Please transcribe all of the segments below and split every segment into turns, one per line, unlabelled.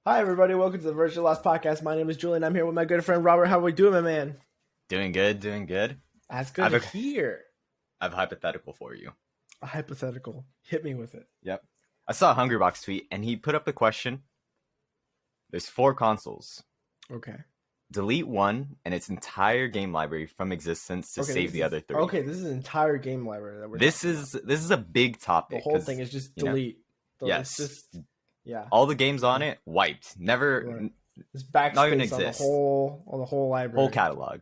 Hi, everybody. Welcome to the Virtual Lost Podcast. My name is Julian. I'm here with my good friend Robert. How are we doing, my man?
Doing good, doing good.
That's good to hear.
I have a hypothetical for you.
A hypothetical. Hit me with it.
Yep. I saw a Hungrybox tweet, and he put up the question. There's 4 consoles.
Okay.
Delete one and its entire game library from existence to save the other 3.
Okay, this is an entire game library that we're
This is a big topic.
The whole thing is just delete.
Yes.
It's just, yeah.
All the games on it wiped. Never.
This backspace
not even
on
exist.
the whole library.
Whole catalog.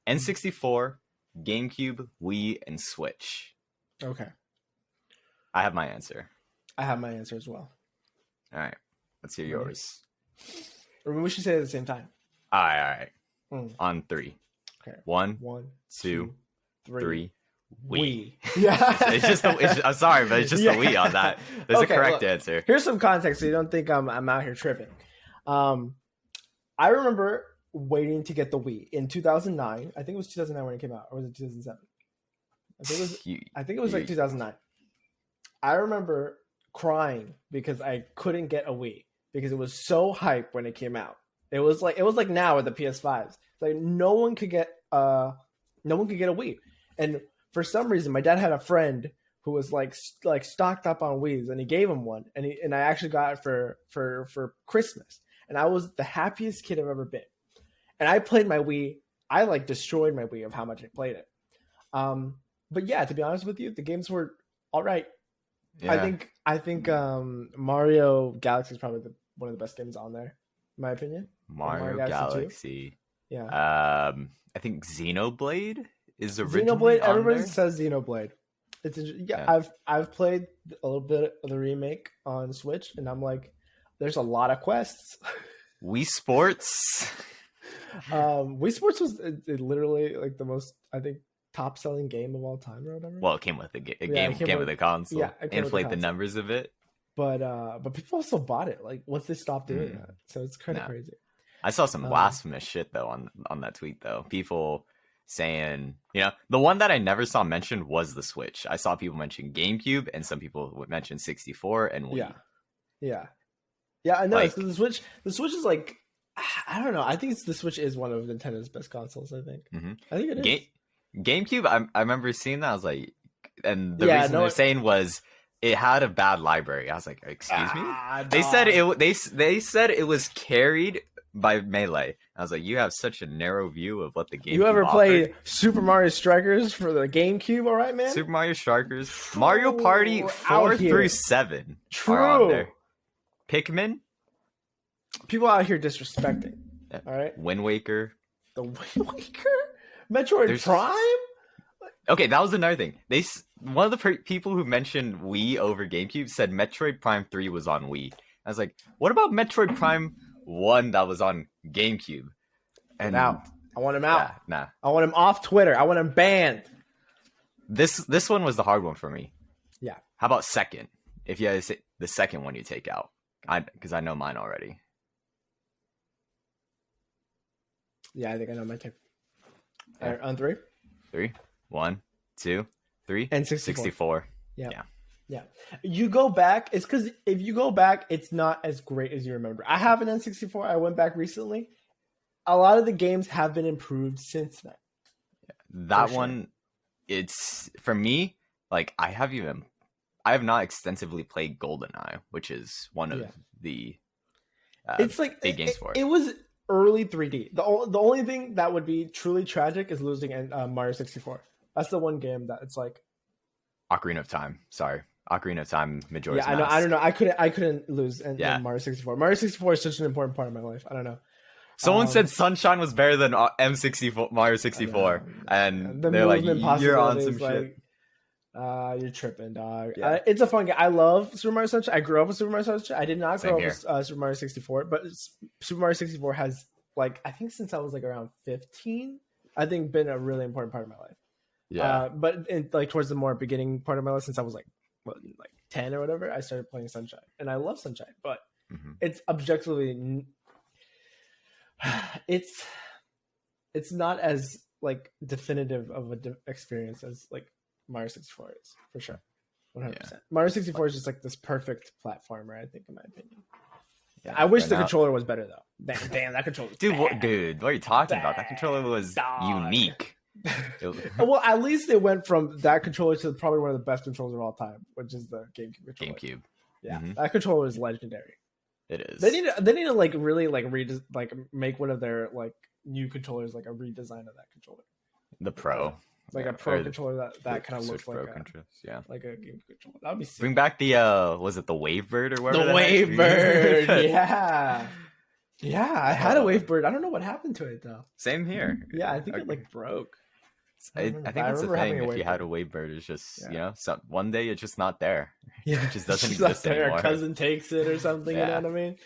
N64, GameCube, Wii, and Switch.
Okay.
I have my answer.
I have my answer as well.
All right. Let's hear yours.
Or we should say it at the same time.
All right. On 3.
Okay.
1,
1,
2, 3.
Wii.
Yeah. I'm sorry, but it's just the Wii on that. There's a correct answer.
Here's some context so you don't think I'm out here tripping. I remember waiting to get the Wii in 2009. I think it was 2009 when it came out, or was it 2007? I think it was like 2009. I remember crying because I couldn't get a Wii because it was so hype when it came out. It was like now with the PS5s. Like no one could get a Wii. And for some reason my dad had a friend who was like stocked up on Wiis, and he gave him one, and I actually got it for Christmas. And I was the happiest kid I've ever been. And I played my Wii. I like destroyed my Wii of how much I played it. But yeah, to be honest with you, the games were all right. Yeah. I think Mario Galaxy is probably one of the best games on there, in my opinion.
Mario Galaxy.
Yeah.
I think Xenoblade is originally
Xenoblade.
on
Everybody
there.
says Xenoblade. I've played a little bit of the remake on Switch, and I'm like, there's a lot of quests.
Wii Sports.
Wii Sports was literally like the most, I think, top selling game of all time or whatever.
Well, it came with came with a console.
Yeah,
inflate the numbers of it.
But people also bought it like once they stopped doing that. So it's kind of crazy.
I saw some blasphemous shit though on that tweet though. People saying, the one that I never saw mentioned was the Switch. I saw people mention GameCube, and some people would mention 64 and Wii.
Yeah, I know. The Switch is like, I don't know. I think the Switch is one of Nintendo's best consoles. I think.
Mm-hmm.
I think it is.
GameCube. I remember seeing that. I was like, and the reason they're saying was it had a bad library. I was like, excuse me. They said they said it was carried by Melee. I was like, you have such a narrow view of what the game.
You ever played Super Mario Strikers for the GameCube? All right, man.
Super Mario Strikers, Mario Party 4 through 7 are on there. Pikmin.
People out here disrespecting. Yeah. All right.
Wind Waker.
The Wind Waker. Metroid Prime.
Okay, that was another thing. One of the people who mentioned Wii over GameCube said Metroid Prime 3 was on Wii. I was like, what about Metroid Prime 1 that was on GameCube? And
now I want him out.
Yeah, nah.
I want him off Twitter. I want him banned.
This one was the hard one for me.
Yeah.
How about second? If you had to say the second one you take out, because I know mine already.
Yeah, I think I know my take. On 3?
3, 1, 2, 3,
and
64.
Yeah. You go back. It's because if you go back, it's not as great as you remember. I have an N64. I went back recently. A lot of the games have been improved since then.
That one, it's for me. Like I have not extensively played GoldenEye, which is one of the
it's like
big games for it.
It was early 3D. The only thing that would be truly tragic is losing Mario 64. That's the one game that it's like
Ocarina of Time. Sorry, Ocarina of Time. Majora's Mask.
I don't know. I couldn't lose in Mario 64. Mario 64 is such an important part of my life. I don't know.
Someone said Sunshine was better than M64 Mario 64, and they're like, "You're on some shit."
You're tripping, dog. Yeah. It's a fun game. I love Super Mario Sunshine. I grew up with Super Mario Sunshine. I did not grow up with Super Mario 64, but Super Mario 64 has, like, I think since I was like around 15, I think been a really important part of my life.
Yeah.
But like towards the more beginning part of my life, since I was like 10 or whatever, I started playing Sunshine, and I love Sunshine, but it's objectively, it's not as like definitive of an experience as like Mario 64 is, for sure. 100%. Mario 64 is just like this perfect platformer, I think, in my opinion. Yeah, I wish the controller was better though. Damn, that controller.
Dude, what are you talking about? That controller was unique.
Well, at least it went from that controller to probably one of the best controllers of all time, which is the GameCube controller.
GameCube.
Yeah, that controller is legendary.
It is.
They need to like really like make one of their like new controllers like a redesign of that controller.
The Pro.
Like a Pro controller that kind of looks like like a game controller. That would be sick.
Bring back the was it the Wavebird or whatever?
The Wavebird, yeah. Yeah, I had a Wavebird. I don't know what happened to it though.
Same here.
Yeah, I think it like broke.
I think that's the thing. If you had a Wavebird, it's just one day it's just not there.
Yeah,
it just doesn't exist anymore.
Our cousin takes it or something. You know what I mean?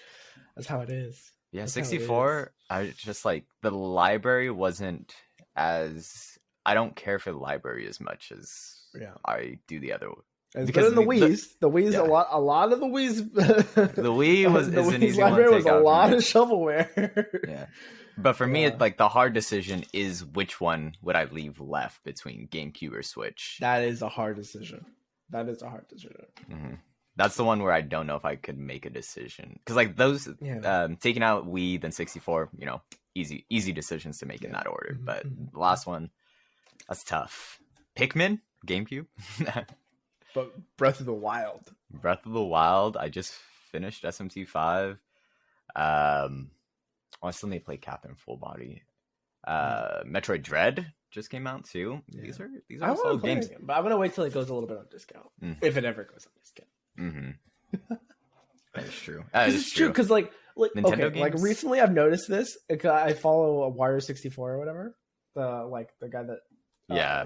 That's how it is.
Yeah, 64. I just like the library wasn't as. I don't care for the library as much as I do the other one.
Because in the Wii's, a lot of the Wii's.
The Wii was
the
an easy
library
one to
was
take
a
out
lot of shovelware.
Yeah, but for me, it's like the hard decision is which one would I leave left between GameCube or Switch.
That is a hard decision. Mm-hmm.
That's the one where I don't know if I could make a decision because like those taking out Wii then 64, easy decisions to make in that order. Mm-hmm. But the last one. That's tough. Pikmin, GameCube.
But Breath of the Wild.
I just finished SMT5. I still need to play Catherine Full Body. Metroid Dread just came out too. Yeah. These are solid games.
But I'm gonna wait till it goes a little bit on discount. Mm-hmm. If it ever goes on discount.
Mm-hmm. That is true.
It's true because like
Nintendo games?
Like recently I've noticed this. I follow a Wire64 or whatever. The guy that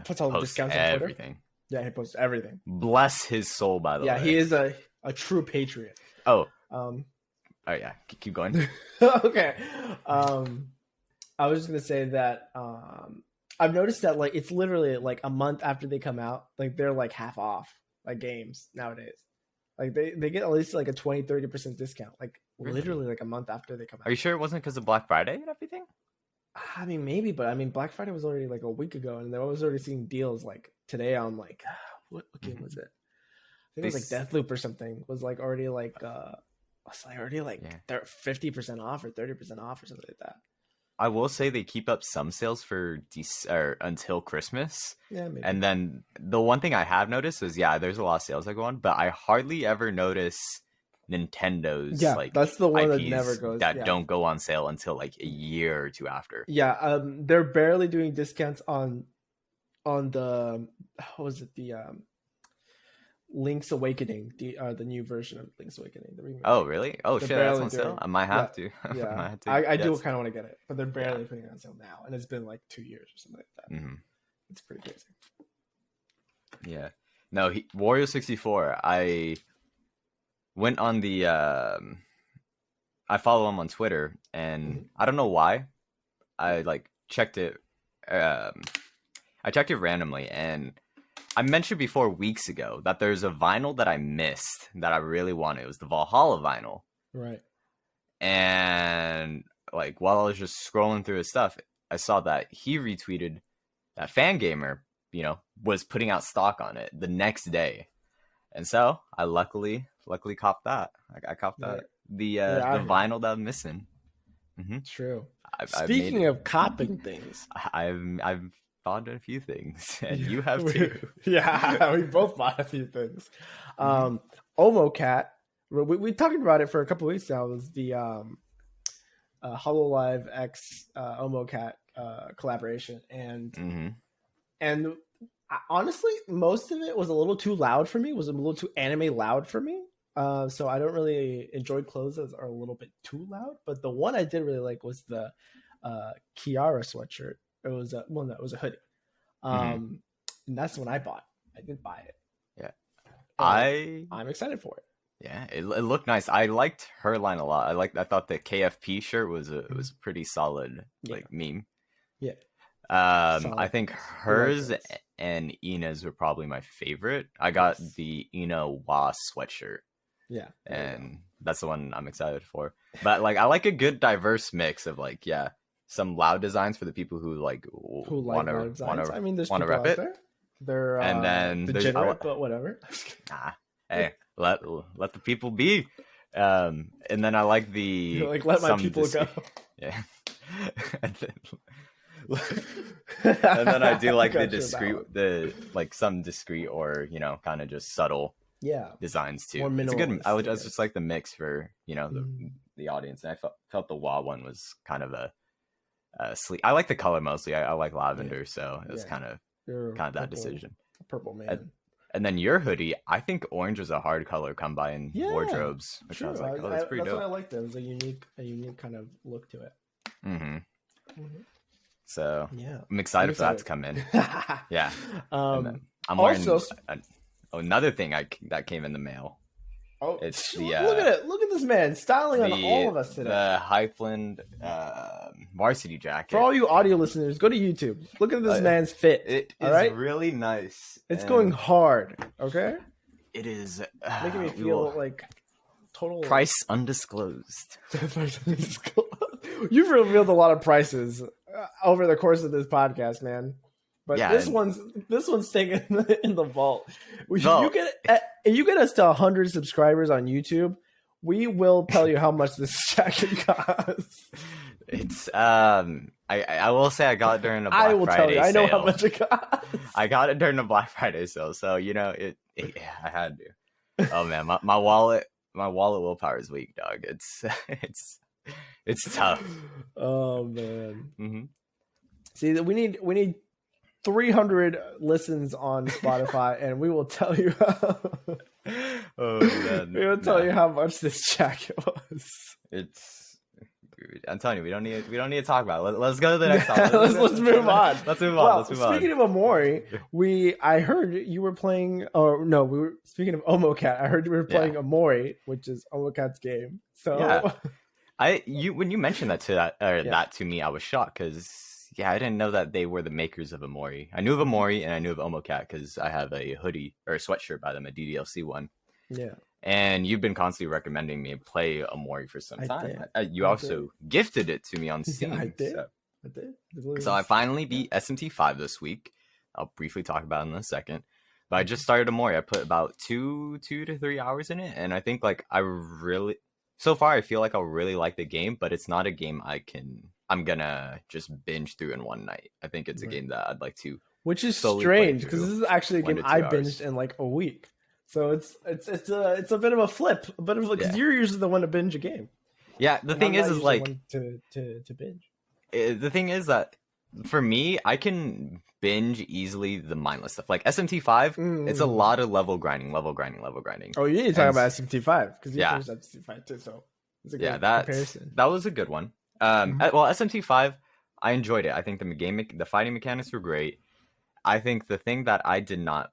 puts all the discounts on Twitter.
Everything.
Yeah, he posts everything.
Bless his soul, by the way.
Yeah, he is a true patriot.
Oh. Yeah. Keep going.
Okay. I was just gonna say that I've noticed that like it's literally like a month after they come out, like they're like half off like games nowadays. Like they get at least like a 20-30% discount. Like literally like a month after they come out.
Are you sure it wasn't because of Black Friday and everything?
I mean, maybe, but I mean, Black Friday was already like a week ago, and I was already seeing deals like today on like what game was it? I think it was like Deathloop or something. Was like already like was like already like 50% off or 30% off or something like that.
I will say they keep up some sales for until Christmas.
Yeah, maybe.
And then the one thing I have noticed is there's a lot of sales that go on, but I hardly ever notice Nintendo's
that's the one
IPs
that never goes
don't go on sale until like a year or two after.
They're barely doing discounts on the what was it, the Link's Awakening, the new version of Link's Awakening, the remake.
Oh really? Oh shit, that's on sale. I might have to.
I do kind of want to get it, but they're barely putting it on sale now, and it's been like 2 years or something like that.
Mm-hmm.
It's pretty crazy.
Yeah, no, Wario 64. I went on the I follow him on Twitter, and I don't know why. I like checked it. I checked it randomly, and I mentioned before weeks ago that there's a vinyl that I missed that I really wanted. It was the Valhalla vinyl.
Right.
And like while I was just scrolling through his stuff, I saw that he retweeted that Fangamer, was putting out stock on it the next day. And so I luckily copped that. I copped that. The vinyl that I'm missing. Mm-hmm.
True. Speaking of copping things,
I've bought a few things, and you have too.
We both bought a few things. Omocat. We talked about it for a couple of weeks now. It was the Hololive X Omocat collaboration, and honestly, most of it was a little too loud for me. Was a little too anime loud for me. So I don't really enjoy clothes that are a little bit too loud. But the one I did really like was the Kiara sweatshirt. It was it was a hoodie. And that's the one I bought. I didn't buy it.
Yeah.
I'm excited for it.
Yeah, it looked nice. I liked her line a lot. I thought the KFP shirt was a pretty solid meme.
Yeah.
I think hers and Ina's were probably my favorite. I got the Ina Wa sweatshirt.
Yeah.
And that's the one I'm excited for. But like I like a good diverse mix of some loud designs for the people who want to
I mean, there's people out there. They're
and then
degenerate, but whatever.
Hey, let the people be. And then I like the
You're like, let my people go.
Yeah. And then I do like the discreet, some discreet or kind of just subtle designs too. It's a good. I would just like the mix for the audience, and I felt the WoW one was kind of a sleek. I like the color mostly. I like lavender, so it was kind of that decision.
Purple man.
And then your hoodie, I think orange was a hard color come by in wardrobes, which I was like, oh, that's pretty dope.
That's what I liked. It was a unique kind of look to it.
Mm-hmm. So I'm excited for that to come in. Yeah. I'm also wearing another thing that came in the mail.
Oh, it's the look at this man styling on all of us today.
The Hypeland varsity jacket.
For all you audio listeners, go to YouTube. Look at this man's fit.
It is really nice.
It's going hard. Okay.
It is
making me feel like total
price undisclosed.
You've revealed a lot of prices over the course of this podcast, man. But this one's staying in the vault. You get us to 100 subscribers on YouTube, we will tell you how much this jacket costs.
It's I will say I got it during the Black Friday
tell you. I know
sale.
How much it costs.
I got it during the Black Friday sale, so I had to. Oh man, my wallet willpower is weak, dog. It's tough.
Oh man.
Mm-hmm.
See, we need 300 listens on Spotify, and we will tell you.
Oh man,
we will tell you how much this jacket was.
I'm telling you, we don't need to talk about it. Let's go to the next topic.
Let's move on.
Let's move on.
Speaking of Omori, I heard you were playing. Oh no, we were speaking of Omocat. I heard you were playing Omori, which is Omocat's game. So
when you mentioned that to me, I was shocked because I didn't know that they were the makers of Omori. I knew of Omori and I knew of Omocat because I have a hoodie or a sweatshirt by them, a DDLC one.
Yeah. And
you've been constantly recommending me play Omori for some time. You also gifted it to me on Steam.
Yeah, I did.
So I finally beat SMT 5 this week. I'll briefly talk about it in a second. But I just started Omori. I put about 2 to 3 hours in it. And I think so far I feel like I'll really like the game, but it's not a game I'm gonna just binge through in one night. I think it's a game that I'd like to,
which is strange because this is actually a game I binged in like a week. So it's a bit of a flip, because you're usually the one to binge a game.
Yeah, the thing is like
to binge.
The thing is that for me, I can binge easily the mindless stuff. Like SMT5, it's a lot of level grinding.
Oh, you need to talk about SMT5 because you finished SMT5 too. So it's a good comparison.
That was a good one. Well, SMT5, I enjoyed it. I think the fighting mechanics were great. I think the thing that I did not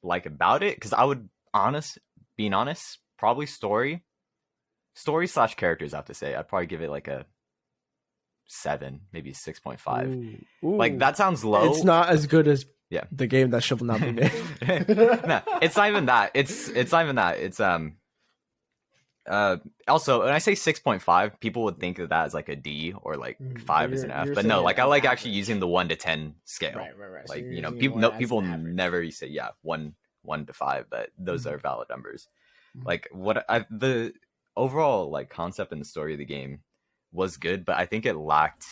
like about it, because I would being honest, probably story / characters, I have to say. I'd probably give it like a 7, maybe 6.5. Like that sounds low.
It's not as good as the game that should not be made.
No, it's not even that. It's not even that. It's also, when I say 6.5, people would think that is like a D or like 5 is an F, but no, like I like actually using the 1 to 10 scale.
Right.
Like, people never say 1 to 5, but those are valid numbers. Like the overall like concept and the story of the game was good, but I think it lacked.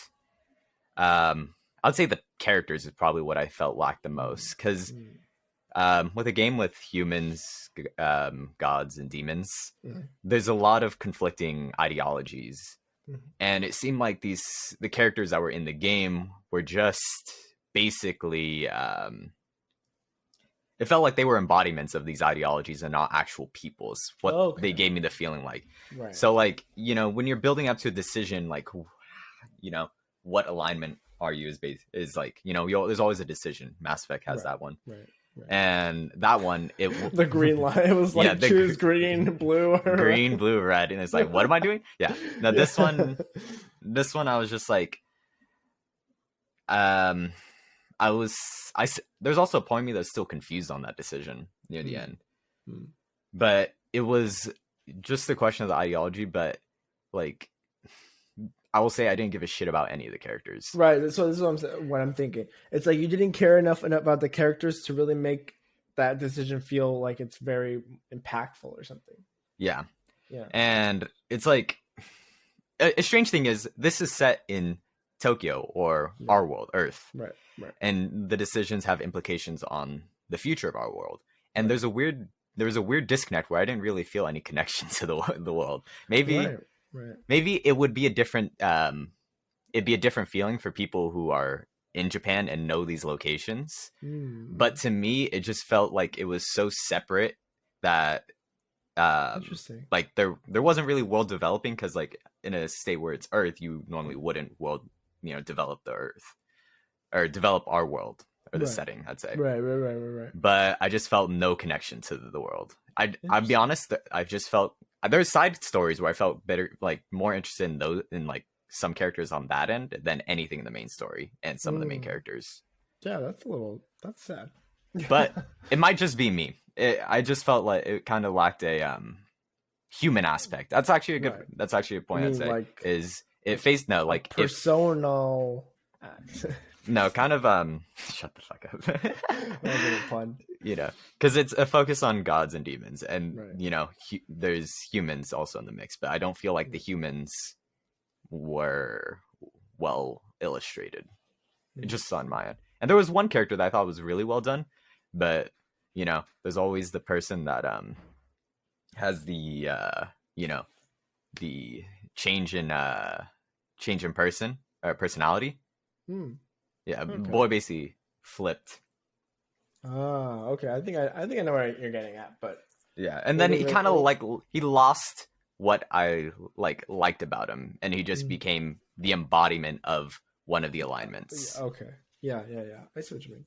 I'd say the characters is probably what I felt lacked the most, because with a game with humans, gods, and demons, there's a lot of conflicting ideologies, and it seemed like the characters that were in the game were just basically it felt like they were embodiments of these ideologies and not actual people's. They gave me the feeling like. Right. So like, when you're building up to a decision, like, what alignment are you is like, there's always a decision. Mass Effect has that one. Right. And that one,
the green line, it was like choose green, blue, or
green, blue, red, and it's like, what am I doing? Yeah. Now this one, I was just like, there's also a point of me that's still confused on that decision near the end, but it was just the question of the ideology. But like, I will say I didn't give a shit about any of the characters.
Right. So this is what I'm thinking. It's like you didn't care enough about the characters to really make that decision feel like it's very impactful or something.
Yeah.
Yeah.
And it's like a strange thing is this is set in Tokyo or our world, Earth.
Right.
And the decisions have implications on the future of our world. And there was a weird disconnect where I didn't really feel any connection to the world. Maybe it would be a different it'd be a different feeling for people who are in Japan and know these locations. But to me, it just felt like it was so separate that
interesting.
Like there wasn't really world developing, because like in a state where it's Earth, you normally wouldn't develop the Earth or develop our world or the setting, I'd say.
Right.
But I just felt no connection to the world. I'll be honest, I just felt there's side stories where I felt better, like more interested in those, in like some characters on that end than anything in the main story and some of the main characters.
Yeah, that's sad.
But it might just be me. I just felt like it kind of lacked a human aspect. That's actually a good. That's actually a point I'd say. Like, is it faced
personal?
No, kind of shut the fuck up.
That was a pun.
Because it's a focus on gods and demons, and there's humans also in the mix, but I don't feel like the humans were well illustrated. Just on my end. And there was one character that I thought was really well done, but there's always the person that has the the change in personality. Yeah, okay. Boy basically flipped.
Oh, okay. I think I know where you're getting at, but
yeah, and then he kind of he lost what I liked about him, and he just became the embodiment of one of the alignments.
Okay. Yeah. I see what you mean.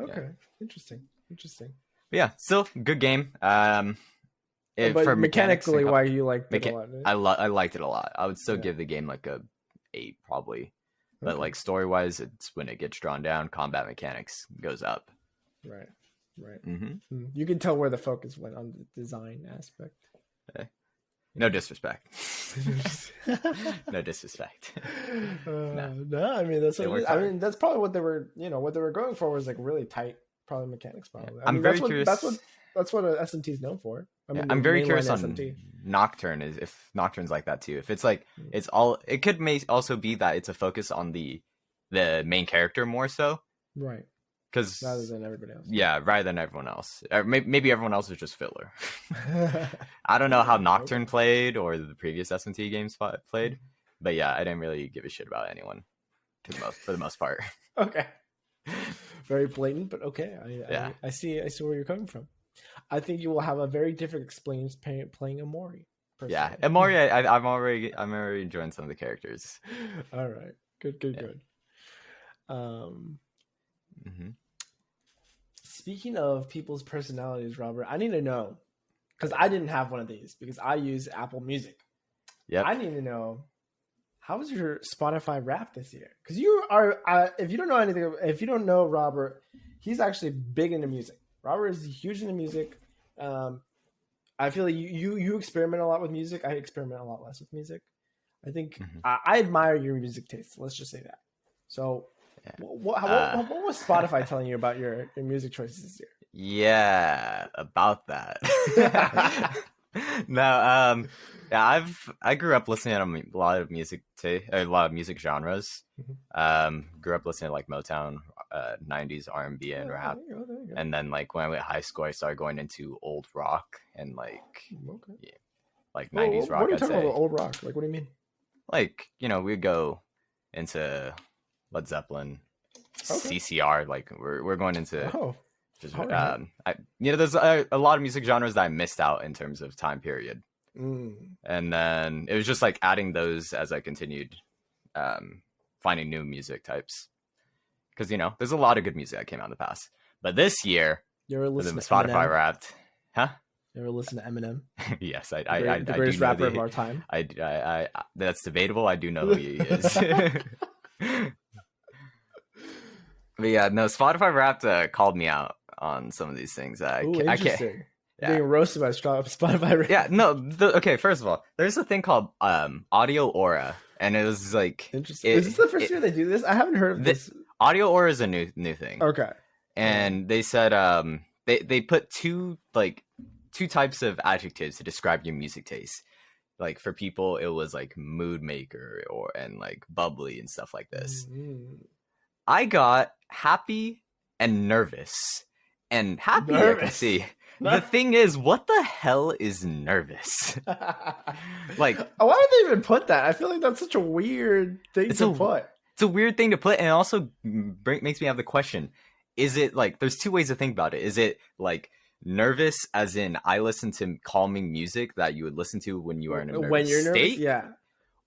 Okay. Yeah. Interesting.
But yeah, still good game.
But for mechanically, why you liked it a lot? Right?
I liked it a lot. I would still give the game like a 8 probably. But like story wise, it's when it gets drawn down, combat mechanics goes up.
Right. You can tell where the focus went on the design aspect.
No disrespect. No disrespect.
No, I mean that's probably what they were. What they were going for was like really tight, probably mechanics. Probably.
I'm very curious.
That's what an SMT is known for.
I'm very curious on Nocturne, is if Nocturne's like that too. If it's like it's all, it could also be that it's a focus on the main character more so.
Right.
Because
rather than everybody else.
Yeah, rather than everyone else. Or maybe everyone else is just filler. I don't know how Nocturne played or the previous SMT games played, but yeah, I didn't really give a shit about anyone for the most part.
Okay. Very blatant, but okay. I see where you're coming from. I think you will have a very different experience playing Amori. Personally.
Yeah, Amori, I'm already enjoying some of the characters.
All right, good. Speaking of people's personalities, Robert, I need to know, because I didn't have one of these because I use Apple Music.
Yeah,
I need to know, how was your Spotify Wrapped this year? Because you are, if you don't know Robert, he's actually big into music. Robert is huge into music. I feel like you experiment a lot with music. I experiment a lot less with music. I think I admire your music taste. Let's just say that. So, what was Spotify telling you about your music choices this year?
Yeah, about that. No, I grew up listening to a lot of music a lot of music genres. Grew up listening to like Motown, 90s R&B and rap. There you go. And then like when I went to high school, I started going into old rock and like 90s rock.
What are you talking about old rock? Like, what do you mean?
Like, we'd go into Led Zeppelin, CCR. Like we're going into just there's a lot of music genres that I missed out in terms of time period. And then it was just like adding those as I continued finding new music types, because there's a lot of good music that came out in the past, but this year
you ever listen to
Spotify Wrapped?
You ever listen to Eminem?
Yes,
the greatest rapper of our time.
I that's debatable. I do know who he is. But yeah, no, Spotify Wrapped called me out on some of these things. I can't.
Yeah. Being roasted by Spotify Wrapped.
Yeah, no. Okay, first of all, there's a thing called Audio Aura, and it was like
interesting. Is this the first year they do this? I haven't heard of this.
Audio Aura is a new thing.
Okay.
And they said they put two two types of adjectives to describe your music taste. Like for people, it was like mood maker and like bubbly and stuff like this.
Mm-hmm.
I got happy and nervous. And happy, I can see. The thing is, what the hell is nervous? Like,
why would they even put that? I feel like that's such a weird thing to put.
It's a weird thing to put, and it also makes me have the question: is it like? There's two ways to think about it. Is it like nervous, as in I listen to calming music that you would listen to when you are in a nervous state?
Yeah.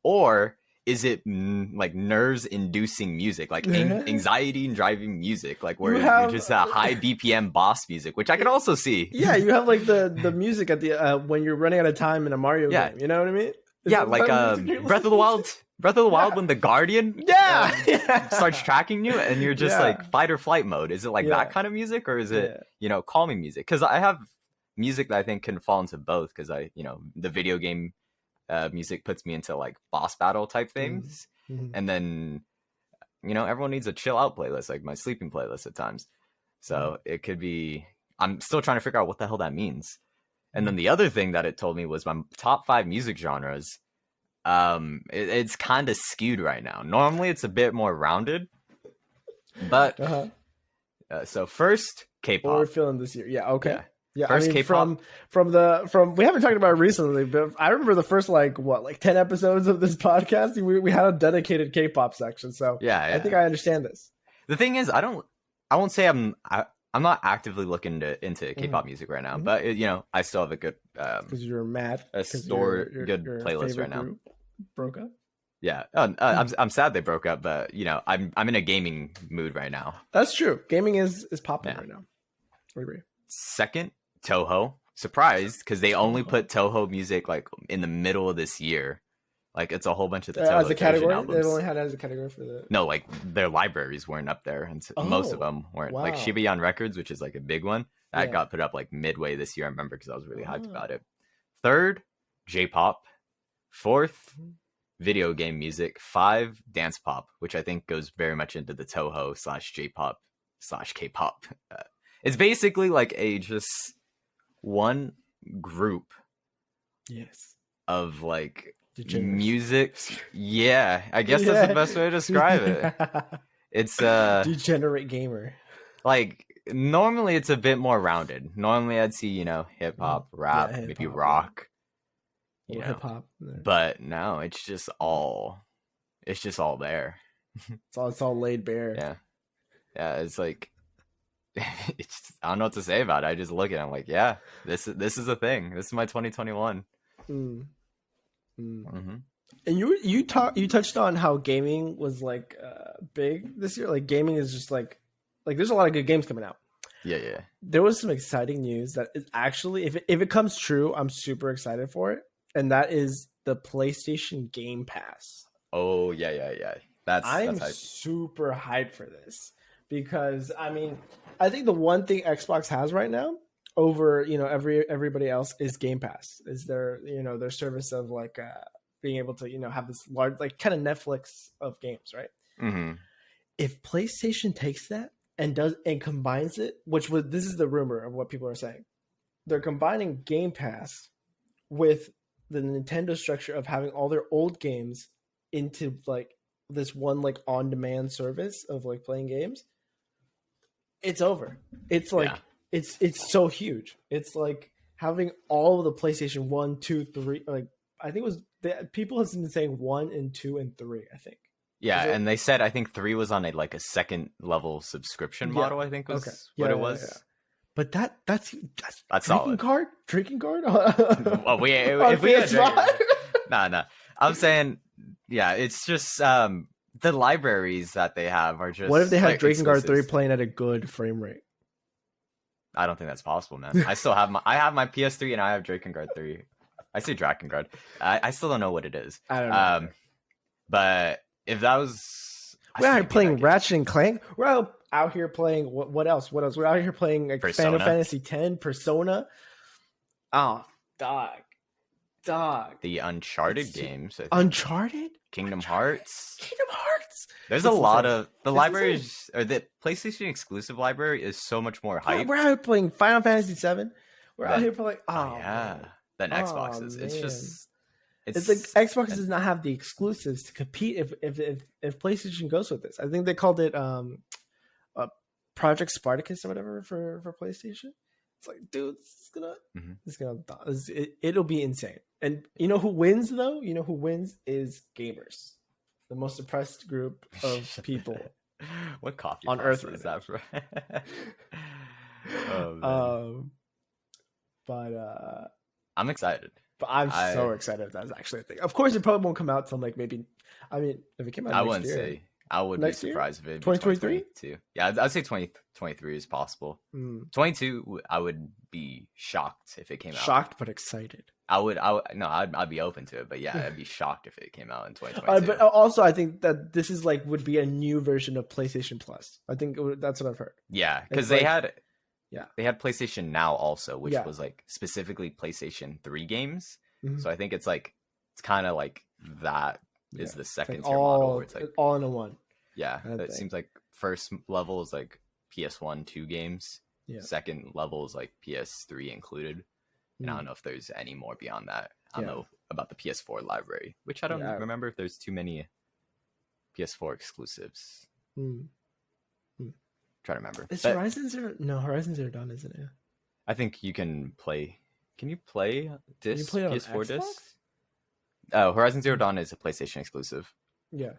Or is it like nerves-inducing music, like anxiety and driving music, like where you're just a high BPM boss music, which I can also see.
Yeah, you have like the music at the when you're running out of time in a Mario game. You know what I mean?
Like Breath of the Wild. Breath of the Wild when the Guardian starts tracking you and you're just like fight or flight mode. Is it like that kind of music, or is it calming music? Because I have music that I think can fall into both. Because the video game music puts me into like boss battle type things, and then everyone needs a chill out playlist, like my sleeping playlist at times. So it could be. I'm still trying to figure out what the hell that means. And then the other thing that it told me was my top 5 music genres. It's kind of skewed right now. Normally it's a bit more rounded, but so first K-pop.
What we're feeling this year. Yeah. Okay. Yeah.
First K-pop.
From we haven't talked about it recently, but I remember the first 10 episodes of this podcast. We had a dedicated K-pop section. So I think I understand this.
The thing is, I won't say I'm not actively looking into K-pop music right now, but I still have a good
because you're mad.
Good playlist right now.
Broke up.
Yeah, I'm sad they broke up, but I'm in a gaming mood right now.
That's true. Gaming is popping right now. I agree.
Second, Toho. Surprised because they only put Toho music like in the middle of this year. Like it's a whole bunch of the Toho
as a category.
Albums.
They've only had it as a category for the.
No, like their libraries weren't up there, and most of them weren't. Wow. Like Shibayan Records, which is like a big one, that got put up like midway this year. I remember because I was really hyped about it. Third, J-pop. Fourth, video game music. 5, dance pop, which I think goes very much into the Toho / J-pop / K-pop. It's basically like a just one group.
Yes.
Of like music. Yeah, I guess that's the best way to describe it. It's
degenerate gamer.
Like normally it's a bit more rounded. Normally I'd see hip hop, rap, maybe rock.
Hip hop,
but no, it's just all there.
It's all laid bare.
Yeah. It's like I don't know what to say about it. I just look at it. I'm like, yeah, this is a thing. This is my 2021.
Mm-hmm. And you touched on how gaming was like big this year. Like gaming is just like there's a lot of good games coming out.
Yeah.
There was some exciting news that is actually, if it comes true, I'm super excited for it. And that is the PlayStation Game Pass.
Oh yeah.
I'm super hyped for this because I think the one thing Xbox has right now over everybody else is Game Pass. Is their their service of like being able to have this large like kind of Netflix of games, right?
Mm-hmm.
If PlayStation takes that and combines it, this is the rumor of what people are saying, they're combining Game Pass with the Nintendo structure of having all their old games into like this one like on-demand service of like playing games. It's over. It's like it's so huge. It's like having all of the PlayStation 1, 2, 3. Like I think it was people have been saying 1 and 2 and 3. I think.
Yeah, and they said I think 3 was on a second level subscription model. I think was what it was. Yeah.
But that's
solid.
Drinking card.
Well, if we had no. I'm saying, it's just the libraries that they have are just.
What if they have Drinking Card 3 playing at a good frame rate?
I don't think that's possible, man. I still have my PS3 and I have Drinking Card 3. I say Drinking Card. I still don't know what it is.
I don't know.
But if that was,
we're out here playing Ratchet and Clank. We're out here playing what else? We're out here playing like Final Fantasy X, Persona. Oh, dog.
The Uncharted games.
Uncharted?
Kingdom Hearts. There's
It's
a lot
insane.
of the libraries, or the PlayStation exclusive library is so much more hype.
We're out here playing Final Fantasy VII. We're out here for like,
then Xboxes.
Man. It's like Xbox does not have the exclusives to compete if PlayStation goes with this. I think they called it Project Spartacus or whatever for PlayStation. It's like, dude, it'll be insane. And you know who wins though? You know who wins is gamers, the most oppressed group of people.
What coffee
on Earth
is that for?
But
I'm excited.
But I'm so excited if that's actually a thing. Of course, it probably won't come out till like maybe. I mean, if it came out,
I would be surprised if it
2023.
Yeah, I'd say 2023 is possible. 22, I would be shocked if it came out.
Shocked but excited.
I'd be open to it, but yeah, I'd be shocked if it came out in 2022.
But also, I think that this is like would be a new version of PlayStation Plus. I think that's what I've heard.
Yeah, because they had PlayStation Now also, which was like specifically PlayStation 3 games. So I think it's kind of like that is the second tier model where it's like
all in one.
Yeah, it seems like first level is like PS1, 2 games. Yeah. Second level is like PS3 included. And I don't know if there's any more beyond that. I don't know about the PS4 library, which I don't remember if there's too many PS4 exclusives. Try to remember.
Is Horizon Zero? No, Horizon Zero Dawn, isn't it?
I think you can play. Can you play disc?
Can you play
PS4 discs? Oh, Horizon Zero Dawn is a PlayStation exclusive.
Yeah,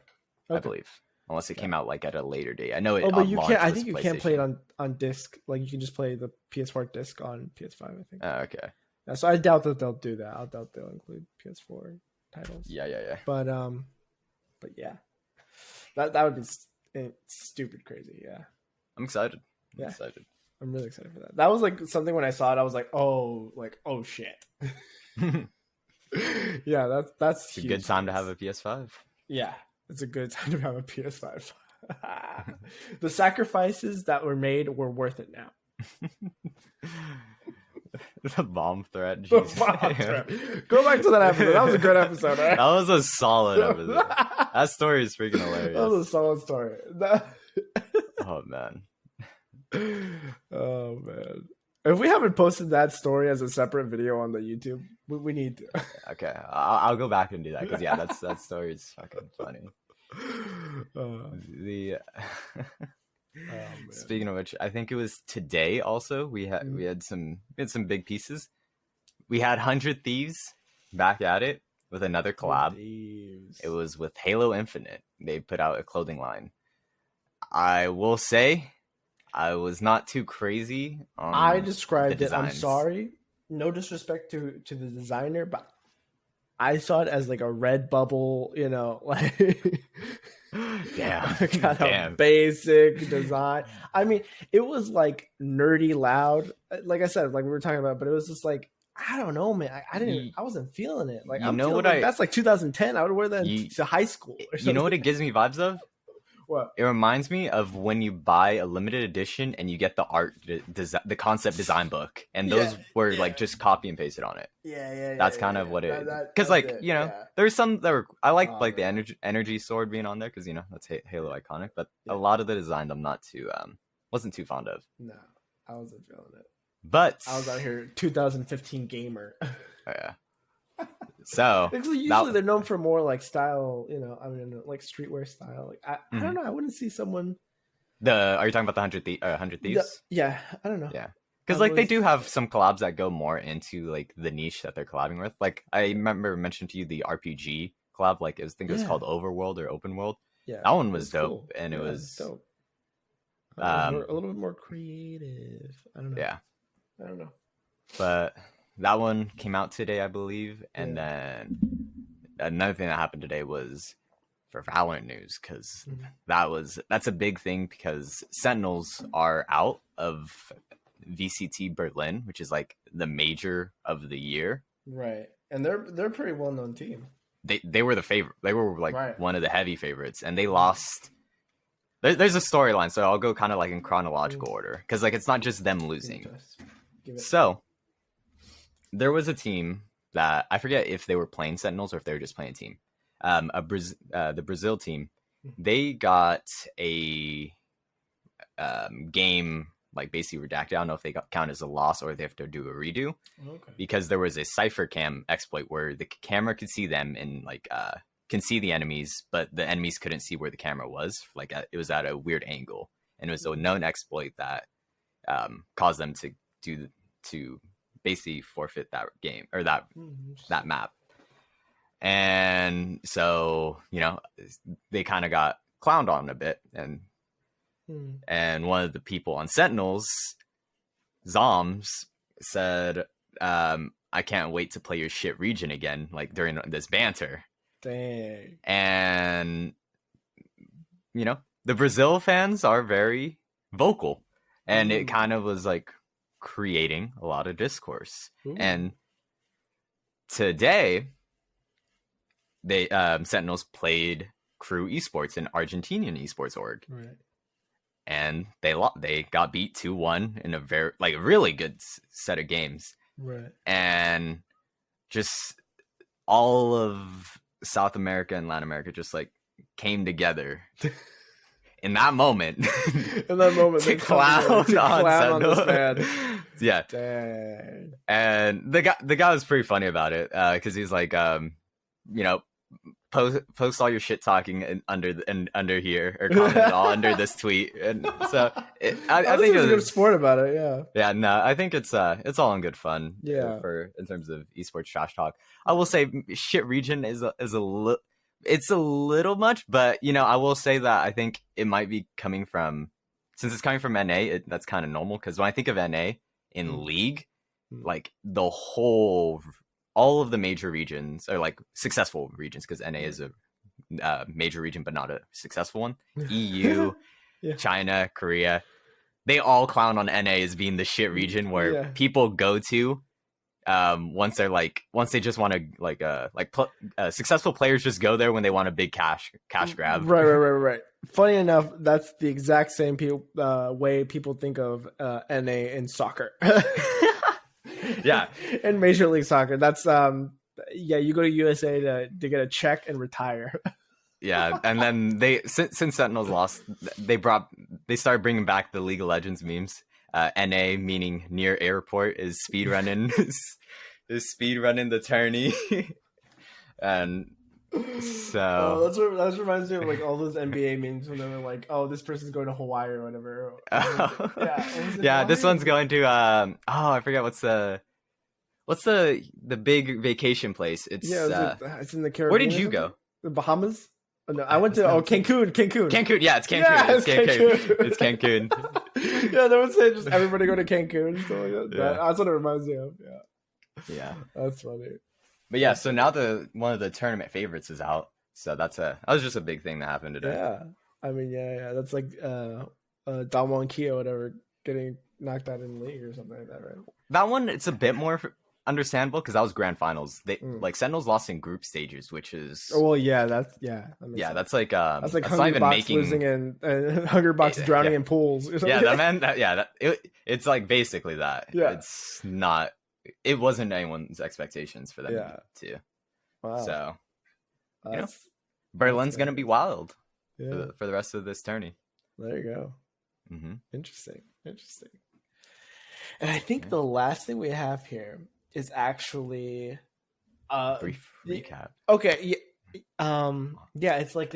I believe, unless it came out like at a later date. I know it.
Oh, but you can't. I think you can't play it on disc. Like you can just play the PS4 disc on PS5. I think.
Oh, okay.
Yeah, so I doubt that they'll do that. I doubt they'll include PS4 titles.
Yeah.
But yeah, that would be stupid crazy. Yeah.
I'm excited.
I'm really excited for that. That was like something when I saw it, I was like, oh shit. Yeah, that's
huge. A good time to have a PS5.
Yeah, it's a good time to have a PS5. The sacrifices that were made were worth it now.
The bomb threat.
The bomb threat. Go back to that episode. That was a good episode. Right?
That was a solid episode. That story is freaking hilarious.
That was a solid story.
Oh man.
Oh man. If we haven't posted that story as a separate video on the YouTube, we need to.
Okay, I'll go back and do that because that story is fucking funny. Speaking of which, I think it was today. Also, we had some big pieces. We had 100 Thieves back at it with another collab. It was with Halo Infinite. They put out a clothing line. I will say, I was not too crazy on
I described it. I'm sorry. No disrespect to the designer, but I saw it as like a red bubble, like
damn.
Basic design. I mean, it was like nerdy loud. Like I said, like we were talking about, but it was just like, I don't know, man. I wasn't feeling it. Like that's like 2010. I would wear that to high school.
You know what it gives me vibes of?
What?
It reminds me of when you buy a limited edition and you get the art, the concept design book, and those were like just copy and pasted on it.
Yeah.
That's kind of what it. Because there's some that were I like the energy sword being on there because that's Halo iconic, but a lot of the designs I'm not too wasn't too fond of.
No, I wasn't feeling it.
But
I was out here 2015 gamer.
Oh, yeah. So
usually they're known for more like style, like streetwear style. Like I don't know, I wouldn't see someone.
Are you talking about the 100 Thieves?
Yeah, I don't know.
Yeah, because they do have some collabs that go more into like the niche that they're collabing with. Like I remember mentioning to you the RPG collab. Like I think it was called Overworld or Open World.
Yeah,
that one was dope,
cool.
And it was
dope. A little bit more creative. I don't know.
Yeah,
I don't know,
but. That one came out today, I believe, and then another thing that happened today was for Valorant news because that's a big thing because Sentinels are out of VCT Berlin, which is like the major of the year.
Right, and they're a pretty well known team.
They were the favorite. They were like one of the heavy favorites, and they lost. There's a storyline, so I'll go kind of like in chronological order because like it's not just them losing. So. There was a team that I forget if they were playing Sentinels or if they were just playing a team. The Brazil team, they got a game like basically redacted. I don't know if they count as a loss or they have to do a redo, because there was a cipher cam exploit where the camera could see them and like can see the enemies, but the enemies couldn't see where the camera was. Like it was at a weird angle, and it was a known exploit that caused them to basically forfeit that game or that map. And so, you know, they kind of got clowned on a bit, and one of the people on Sentinels, Zoms, said, I can't wait to play your shit region again, like during this banter.
Dang.
And, you know, the Brazil fans are very vocal, and it kind of was like creating a lot of discourse. And today, they Sentinels played Crew Esports, an Argentinian esports org, and they got beat 2-1 in a very really good set of games, and just all of South America and Latin America just like came together in that moment.
To
clown on
this man.
Yeah.
Dang.
And the guy was pretty funny about it, because he's like, you know, post all your shit talking under here, or comment all under this tweet. And so I think
it's a good sport about it.
Yeah, no, I think it's all in good fun. In terms of esports trash talk, I will say shit region is a little much, but you know, I will say that I think it might be coming from, since it's coming from NA, that's kind of normal, because when I think of NA in League, like all of the major regions are like successful regions, because NA is a major region but not a successful one. EU, China, Korea, they all clown on NA as being the shit region where people go to once they just want to successful players just go there when they want a big cash grab.
Right. Funny enough, that's the exact same way people think of NA in soccer.
Yeah.
In Major League Soccer, that's you go to USA to get a check and retire.
Yeah, and then since Sentinels lost, they started bringing back the League of Legends memes. NA meaning near airport is speedrunning the tourney. And so
that reminds me of like all those NBA memes when they were like, oh, this person's going to Hawaii or whatever.
This one's going to I forget what's the big vacation place. It's
it's in the Caribbean.
Where did you go?
The Bahamas? Oh, no, I went to Cancun.
Cancun, yeah, it's Cancun. Yeah, it's Cancun. It's Cancun.
Yeah, they would say just everybody go to Cancun and stuff like that. That's what it reminds me of.
Yeah,
that's funny.
But yeah, so now one of the tournament favorites is out. So that was just a big thing that happened today.
Yeah, I mean, that's like Damwon Kia, whatever, getting knocked out in the league or something like that, right?
That one, it's a bit more understandable because that was grand finals. They like Sentinels lost in group stages, which is
that's like Hungrybox losing and Hungrybox drowning in pools. Or
something. It's like basically that.
Yeah,
it's not. It wasn't anyone's expectations for them to.
Wow.
So, Berlin's gonna be wild for the rest of this tourney.
There you go.
Mm-hmm.
Interesting. And I think the last thing we have here is actually
brief recap.
Okay. It's like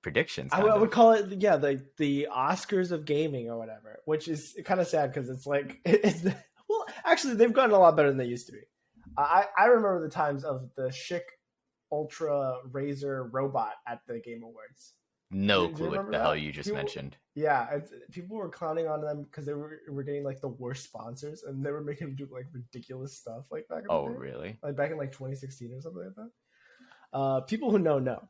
predictions.
I would call it the Oscars of gaming or whatever, which is kind of sad because it's like well, actually they've gotten a lot better than they used to be. I remember the times of the Schick Ultra Razer robot at the Game Awards.
No clue what the hell you just mentioned.
Yeah, people were clowning on them because they were getting like the worst sponsors, and they were making them do like ridiculous stuff like back in the day.
Really?
Like back in like 2016 or something like that. People who know.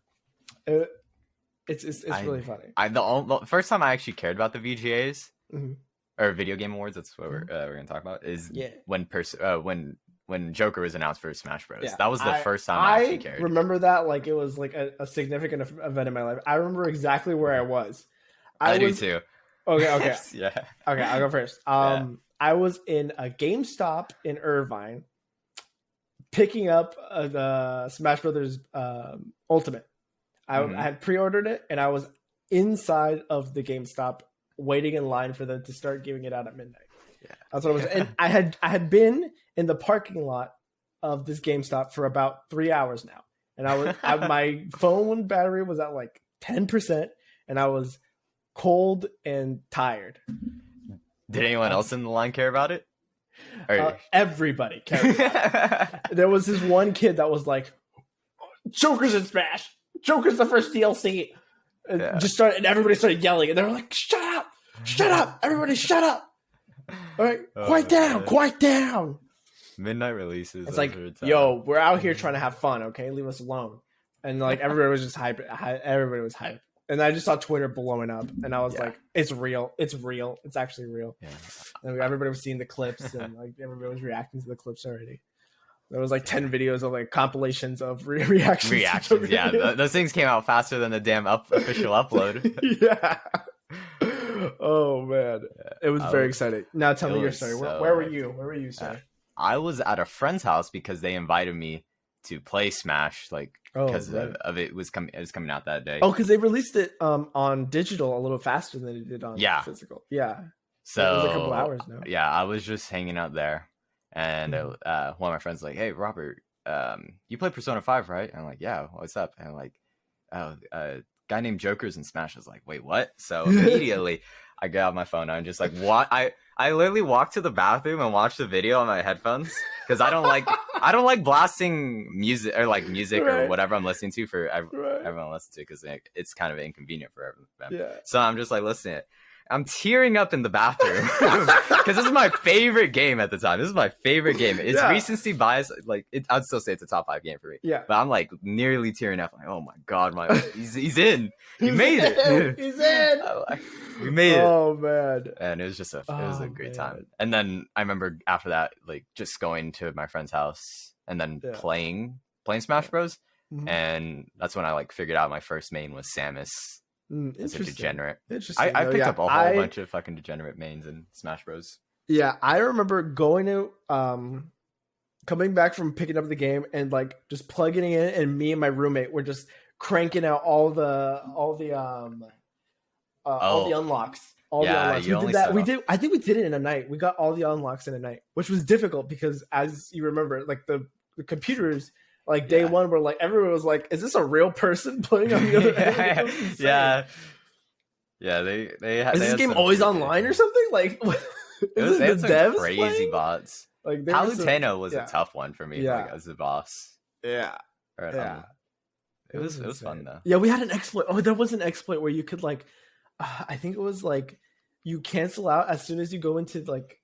It's really funny.
The first time I actually cared about the VGAs
mm-hmm.
or Video Game Awards, that's what we're going to talk about, is when Joker was announced for Smash Bros. Yeah, that was the first time I actually cared.
I remember that like it was like a significant event in my life. I remember exactly where I was.
I do too.
Okay.
Yeah.
Okay, I'll go first. I was in a GameStop in Irvine picking up the Smash Brothers Ultimate. I had pre-ordered it, and I was inside of the GameStop waiting in line for them to start giving it out at midnight.
Yeah.
That's what I was. And I had been in the parking lot of this GameStop for about 3 hours now, and my phone battery was at like 10%, and I was cold and tired.
Did anyone else in the line care about it?
Everybody cared about it. There was this one kid that was like, Joker's in Smash. Joker's the first DLC. And and everybody started yelling, and they were like, shut up, everybody shut up. All right, quiet down.
Midnight releases.
It's like, yo, we're out here trying to have fun, okay? Leave us alone. And like everybody was just hyped. Everybody was hyped. And I just saw Twitter blowing up, and I was like, it's real. It's actually real. Yeah. And everybody was seeing the clips, and like everybody was reacting to the clips already. There was like 10 videos of like compilations of reactions.
Yeah. Those things came out faster than the damn official upload.
Yeah. Oh man, it was very exciting. Now tell me your story. Where were you? Where were you, sir?
I was at a friend's house because they invited me to play Smash, like because of it was coming. It was coming out that day.
Oh, because they released it on digital a little faster than it did on physical. Yeah.
So
it was a couple hours now.
Yeah, I was just hanging out there, and one of my friends was like, "Hey, Robert, you play Persona 5, right?" And I'm like, "Yeah, what's up?" And I'm like, "Oh, guy named Joker's in Smash." I was like, "Wait, what?" So immediately I get out my phone. I'm just like, "What?" I literally walked to the bathroom and watched the video on my headphones because I don't like blasting music or or whatever I'm listening to for everyone to listen to because it's kind of inconvenient for everyone.
Yeah.
So I'm just like listening to it. I'm tearing up in the bathroom because this is my favorite game at the time. This is my favorite game. It's recency bias. Like I'd still say it's a top 5 game for me.
Yeah.
But I'm like nearly tearing up. Like, oh my god, he's in. He made it.
He's in.
We made it.
Oh man.
And it was just it was a great time. And then I remember after that, like just going to my friend's house and then playing Smash Bros. Mm-hmm. And that's when I like figured out my first main was Samus. As a degenerate.
Interesting.
I picked up a whole bunch of fucking degenerate mains in Smash Bros.
Yeah, I remember going to coming back from picking up the game and like just plugging it in, and me and my roommate were just cranking out all the unlocks. The unlocks. We did that. I think we did it in a night. We got all the unlocks in a night, which was difficult because, as you remember, like the computers. Like day one, where like everyone was like, "Is this a real person playing on the other end?"
Yeah. They had.
Is this game always online or something? Like,
they had some
devs
crazy
playing?
Bots. Like Palutena was a tough one for me.
Yeah.
Like, as the boss.
Yeah.
It was fun though.
Yeah, we had an exploit. Oh, there was an exploit where you could like, I think it was like, you cancel out as soon as you go into like,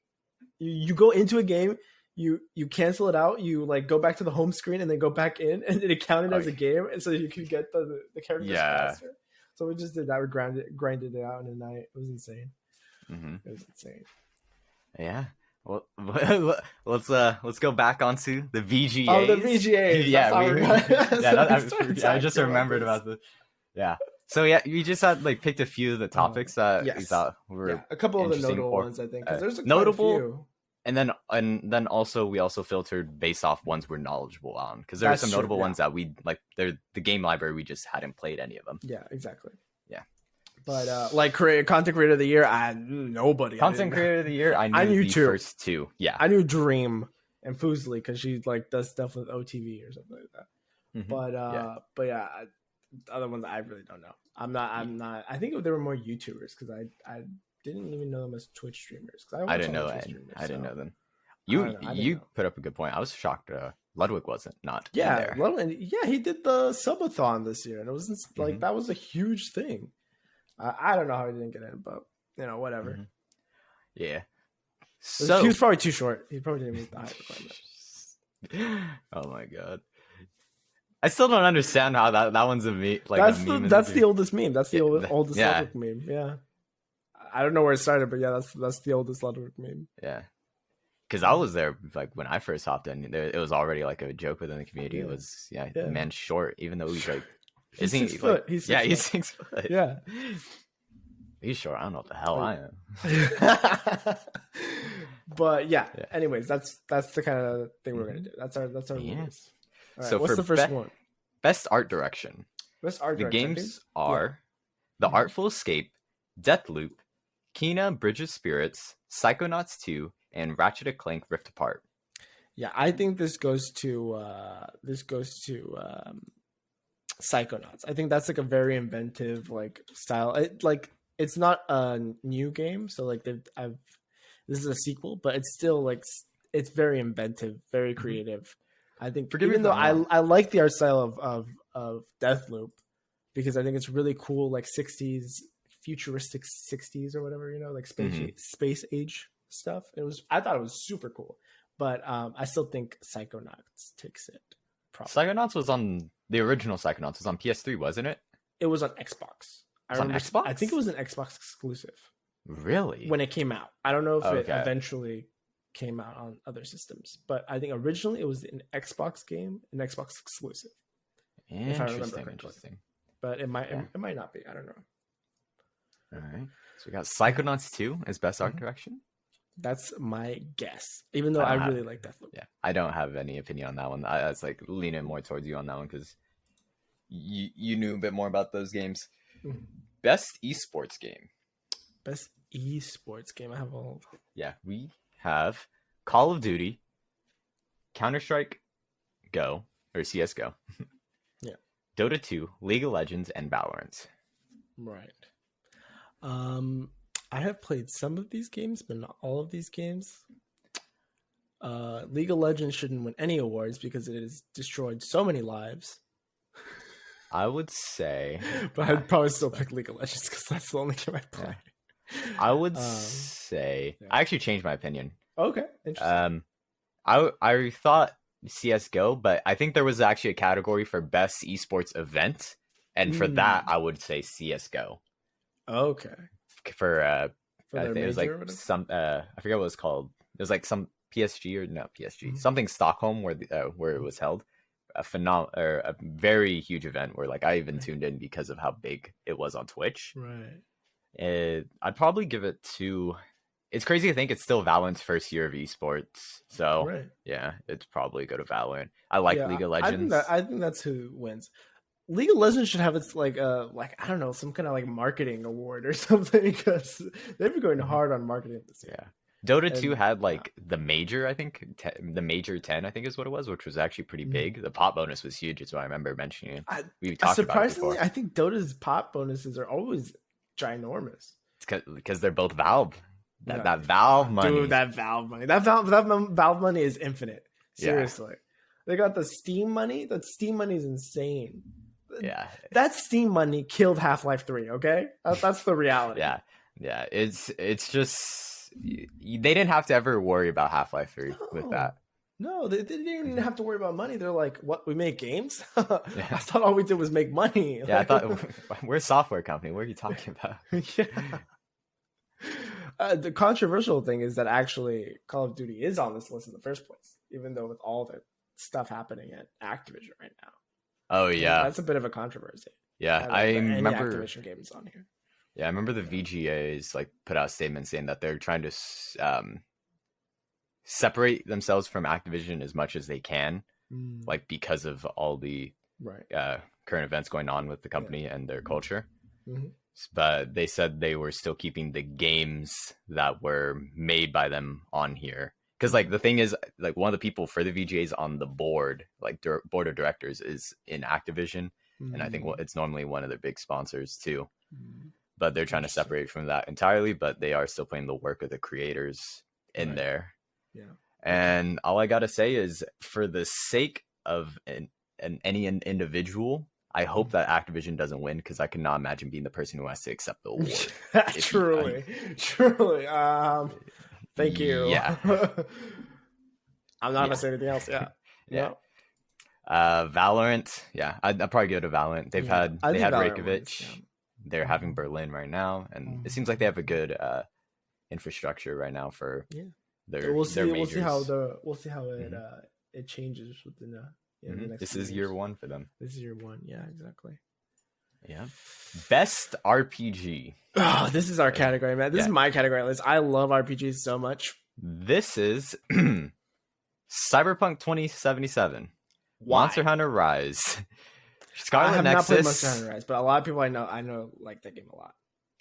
you go into a game. You cancel it out, you like go back to the home screen and then go back in, and it counted as a game, and so you could get the characters faster. So we just did that. We grinded it out in a night. It was insane. Mm-hmm. It was insane.
Yeah. Well, let's go back onto the VGAs.
Oh, the VGAs.
I just remembered about the. Yeah. So yeah, we just had like picked a few of the topics that we thought were
a couple of the notable ones. I think there's
notable.
Few.
And then also we filtered based off ones we're knowledgeable on, because there are some notable ones that we like. They're the game library, we just hadn't played any of them.
Yeah, exactly.
Yeah,
but like content creator of the year, I knew nobody.
Content creator of the year, I knew the first two. Yeah,
I knew Dream and Fuslie because she like does stuff with OTV or something like that. Mm-hmm. But yeah, the other ones I really don't know. I'm not. I think there were more YouTubers because I didn't even know them as Twitch streamers.
I didn't know that. I didn't know them. You put up a good point. I was shocked Ludwig wasn't not in there.
Ludwig, he did the subathon this year, and it was like that was a huge thing. I don't know how he didn't get in, but whatever. Mm-hmm.
Yeah.
So he was probably too short. He probably didn't meet the height requirement.
Oh my god. I still don't understand how that one's a meme. Like
that's the oldest meme. That's the oldest Ludwig meme. Yeah. I don't know where it started, but yeah, that's the oldest Ludwig meme.
Yeah, because I was there like when I first hopped in. It was already like a joke within the community. It was the man's short, even though he's like
he's 6 foot. He's
6 foot.
Yeah,
he's short. I don't know what the hell I am.
But yeah. Anyways, that's the kind of thing we're gonna do. That's our list. All right,
so
what's the first one?
Best art direction.
Best art
direction. The games are
The
Artful Escape, Deathloop, Kena Bridge of Spirits, Psychonauts 2, and Ratchet & Clank Rift Apart.
Yeah, I think this goes to Psychonauts. I think that's like a very inventive like style. It's not a new game, so like this is a sequel, but it's still like it's very inventive, very creative. I think even though I like the art style of Deathloop, because I think it's really cool, like 60s futuristic 60s or whatever, like space age stuff. I thought it was super cool, but I still think Psychonauts takes it. Probably.
Psychonauts was on the original Psychonauts was on PS3, wasn't it?
It was on Xbox.
On Xbox?
I think it was an Xbox exclusive.
Really?
When it came out. I don't know if it eventually came out on other systems, but I think originally it was an Xbox game, an Xbox exclusive. Interesting. But it might not be. I don't know.
All right. So we got Psychonauts 2 as best art direction.
That's my guess. Even though I really like Deathloop.
Yeah, I don't have any opinion on that one. I was like leaning more towards you on that one because you knew a bit more about those games. Best esports game.
Best esports game. I have all.
Yeah, we have Call of Duty, Counter-Strike Go, or CSGO.
Yeah.
Dota 2, League of Legends, and Valorant.
Right. I have played some of these games, but not all of these games. League of Legends shouldn't win any awards because it has destroyed so many lives.
I would say...
but I'd probably still pick League of Legends because that's the only game I play.
Yeah. I would say... Yeah. I actually changed my opinion.
Okay, interesting.
I thought CSGO, but I think there was actually a category for best esports event. And for that, I would say CSGO.
Okay.
For I think it was like some I forget what it was called. It was like some something Stockholm where it was held. A very huge event where like I even tuned in because of how big it was on Twitch.
Right.
I'd probably give it to. It's crazy to think it's still Valorant's first year of esports, so yeah, it's probably go to Valorant. I like League of Legends.
I think that's who wins. League of Legends should have its like I don't know, some kind of like marketing award or something because they've been going hard on marketing this year.
Yeah. Dota 2 had like the major, I think the major 10, I think is what it was, which was actually pretty big. The pop bonus was huge. Is what I remember mentioning. We talked
surprisingly,
about it
I think Dota's pop bonuses are always ginormous.
It's because they're both Valve. That Valve money.
Dude, that Valve money. That Valve money is infinite. Seriously. They got the Steam money. That Steam money is insane.
Yeah.
That Steam money killed Half-Life 3, okay? That's the reality.
Yeah. It's just they didn't have to ever worry about Half-Life 3 with that.
No, they didn't even have to worry about money. They're like, what, we make games? I thought all we did was make money.
Yeah, I thought we're a software company. What are you talking about?
The controversial thing is that actually Call of Duty is on this list in the first place, even though with all the stuff happening at Activision right now.
Oh yeah,
that's a bit of a controversy.
Yeah, I remember
Activision games on here.
Yeah, I remember the VGAs like put out a statement saying that they're trying to separate themselves from Activision as much as they can, like because of all the current events going on with the company and their culture. But they said they were still keeping the games that were made by them on here. Because like the thing is, like one of the people for the VGAs on the board, like board of directors, is in Activision, and I think it's normally one of their big sponsors too. But they're trying to separate from that entirely. But they are still putting the work of the creators in there.
Yeah.
And all I gotta say is, for the sake of any individual, I hope that Activision doesn't win, because I cannot imagine being the person who has to accept the award.
Truly. Thank you.
Yeah.
I'm not gonna say anything else. Yeah.
Valorant. Yeah, I'd probably go to Valorant. They had Reykjavik. They're having Berlin right now, and it seems like they have a good infrastructure right now for their. We'll see
how it changes within the next.
This is year one for them.
This is year one. Yeah, exactly.
Yeah. Best RPG.
Oh, this is our category, man. This is my category list. I love RPGs so much.
This is Cyberpunk 2077.
Why?
Monster Hunter Rise.
I have not played Monster Hunter Rise, but a lot of people I know like that game a lot.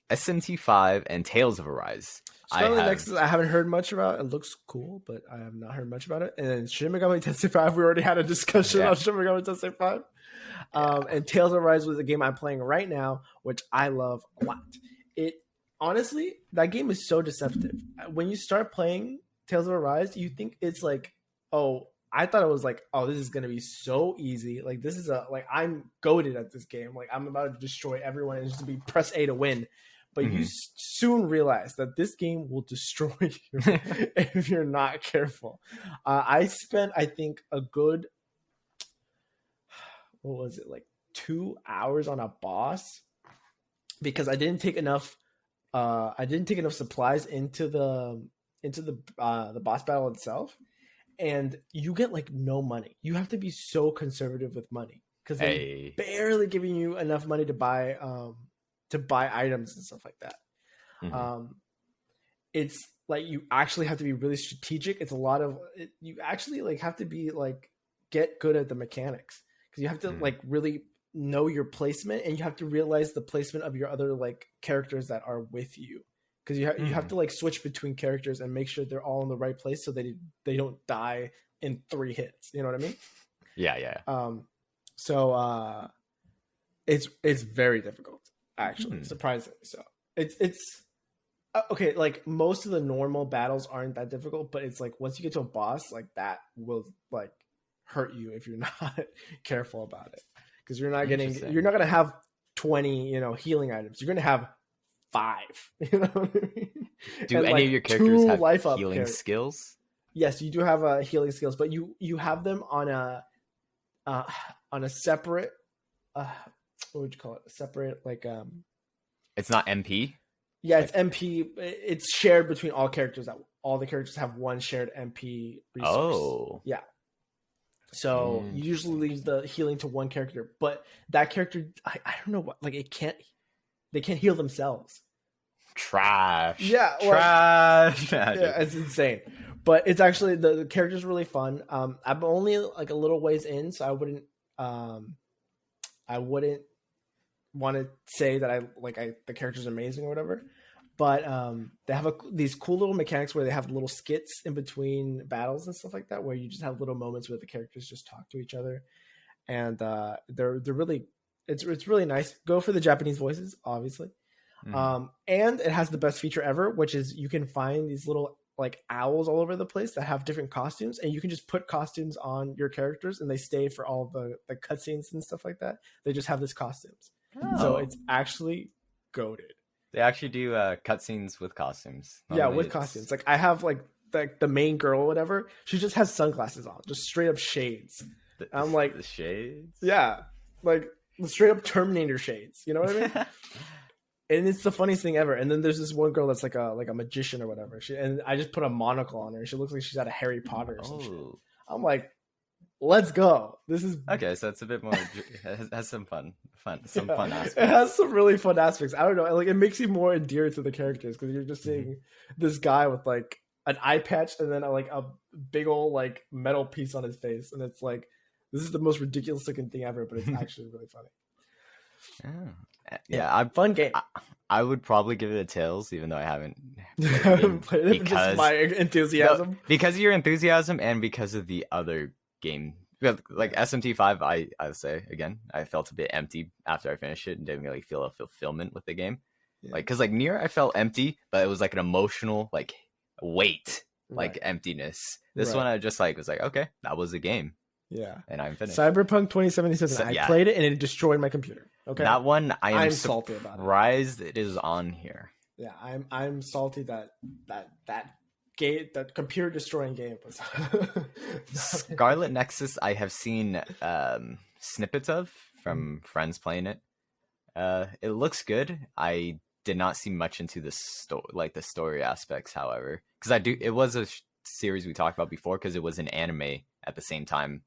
SMT5 and Tales of Arise.
Scarlet Nexus, I haven't heard much about. It looks cool, but I have not heard much about it. And then Shin Megami Tensei 5, we already had a discussion on Shin Megami Tensei 5. And Tales of Arise was a game I'm playing right now, which I love a lot. Honestly, that game is so deceptive. When you start playing Tales of Arise, you think it's like, oh, I thought it was like, oh, this is gonna be so easy. Like this is I'm goated at this game. Like I'm about to destroy everyone and just be press A to win. But you soon realize that this game will destroy you if you're not careful. I spent, I think, a good, what was it, like 2 hours on a boss because I didn't take enough. I didn't take enough supplies into the boss battle itself, and you get like no money. You have to be so conservative with money because they're barely giving you enough money to buy items and stuff like that. It's like you actually have to be really strategic. It's a lot of you actually like have to be like get good at the mechanics because you have to like really know your placement, and you have to realize the placement of your other like characters that are with you because you have to like switch between characters and make sure they're all in the right place so they don't die in 3 hits. You know what I mean?
Yeah.
So it's very difficult actually, surprisingly. So it's okay. Like most of the normal battles aren't that difficult, but it's like once you get to a boss, like that will like hurt you if you're not careful about it. Because you're not going to have 20, healing items. You're going to have 5. You know what I mean?
Do any of your characters have healing skills?
Yes, you do have healing skills, but you have them on a separate. What would you call it? A separate like.
It's not MP.
Yeah, it's MP. It's shared between all characters. That all the characters have one shared MP resource.
Oh,
yeah. So you usually leave the healing to one character, but that character, I don't know what, like they can't heal themselves.
Trash.
Yeah.
Trash.
Yeah, it's insane. But it's actually, the character's really fun. I'm only like a little ways in, so I wouldn't want to say that the character's amazing or whatever. But they have these cool little mechanics where they have little skits in between battles and stuff like that, where you just have little moments where the characters just talk to each other, and they're really it's really nice. Go for the Japanese voices, obviously, and it has the best feature ever, which is you can find these little like owls all over the place that have different costumes, and you can just put costumes on your characters, and they stay for all the cutscenes and stuff like that. They just have these costumes, so it's actually goated.
They actually do cutscenes with costumes.
Normally with costumes. Like I have like the main girl or whatever. She just has sunglasses on, just straight up shades. I'm like
the shades.
Yeah, like straight up Terminator shades. You know what I mean? And it's the funniest thing ever. And then there's this one girl that's like a magician or whatever. And I just put a monocle on her. She looks like she's out of Harry Potter or some shit. I'm like, let's go. This is
okay. So it's a bit more. Has some fun aspects.
It has some really fun aspects. I don't know. Like it makes you more endeared to the characters because you're just seeing this guy with like an eye patch and then like a big old like metal piece on his face, and it's like this is the most ridiculous looking thing ever, but it's actually really funny.
Yeah,
fun game.
I would probably give it a Tails, even though I haven't
played it. Just my enthusiasm.
No, because of your enthusiasm and because of the other game. Like SMT5, I say again, I felt a bit empty after I finished it and didn't really feel a fulfillment with the game. Yeah. Like, cause like Nier, I felt empty, but it was like an emotional like weight, like emptiness. This one I just like was like, okay, that was a game.
Yeah,
and I'm finished.
Cyberpunk 2077. I played it and it destroyed my computer. Okay,
that one I'm
salty about.
Surprised it is on here.
Yeah, I'm salty that game, that computer destroying game was
Scarlet Nexus. I have seen snippets of from friends playing it. It looks good. I did not see much into the story aspects, however, because it was a series we talked about before because it was an anime at the same time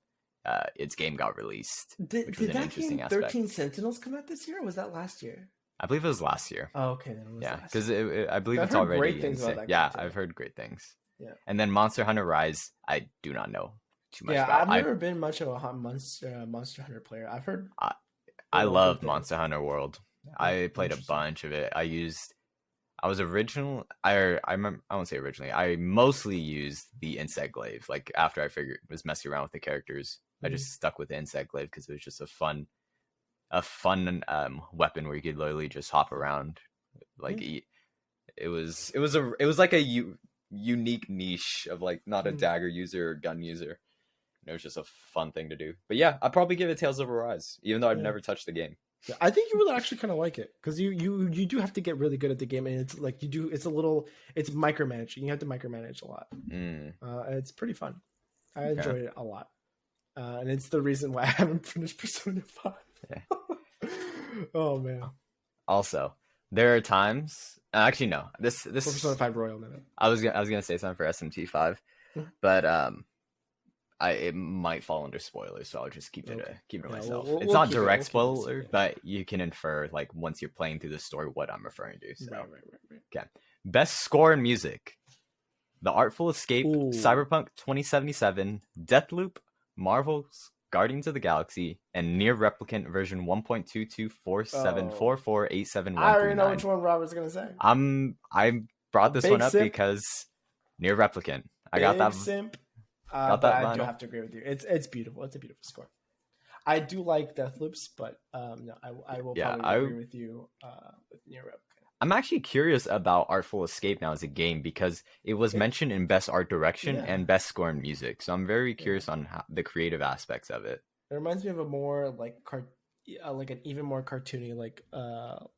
its game got released.
Did that game 13 Sentinels come out this year, or was that last year?
I believe it was last year.
Oh, okay. Then it was
because I believe it's already great things about that game too. I've heard great things.
Yeah.
And then Monster Hunter Rise, I do not know too much about.
Yeah, I've never been much of a Monster Hunter player. I've heard.
I love Monster Hunter World. I played a bunch of it. I won't say originally. I mostly used the insect glaive. Like after I was messing around with the characters, I just stuck with the insect glaive because it was just a fun weapon where you could literally just hop around. Like it was like a unique niche of like not a dagger user or gun user. It was just a fun thing to do. But yeah, I'd probably give it Tales of Arise, even though I've never touched the game.
Yeah, I think you will actually kind of like it because you do have to get really good at the game, and it's like it's micromanaging. You have to micromanage a lot. It's pretty fun. I enjoyed it a lot, and it's the reason why I haven't finished Persona 5. Yeah. Oh man.
Also, there are times. Actually, no. This
Persona 5 Royal minute.
I was gonna say something for SMT5, but it might fall under spoilers, so I'll just keep it to myself. It's not direct spoiler, but you can infer like once you're playing through the story what I'm referring to. So. Right. Okay. Best score in music: The Artful Escape, Cyberpunk 2077, Deathloop, Marvel's Guardians of the Galaxy, and Near Replicant version 1.22474487139.
I already know which one Robert's gonna say.
I brought this one up because Near Replicant. I got that.
Simp. But I do have to agree with you. It's beautiful. It's a beautiful score. I do like Deathloops, but no, I will probably agree with you with Near Replicant.
I'm actually curious about Artful Escape now as a game because it was mentioned in Best Art Direction and Best Score in Music. So I'm very curious on the creative aspects of it.
It reminds me of a more like like an even more cartoony like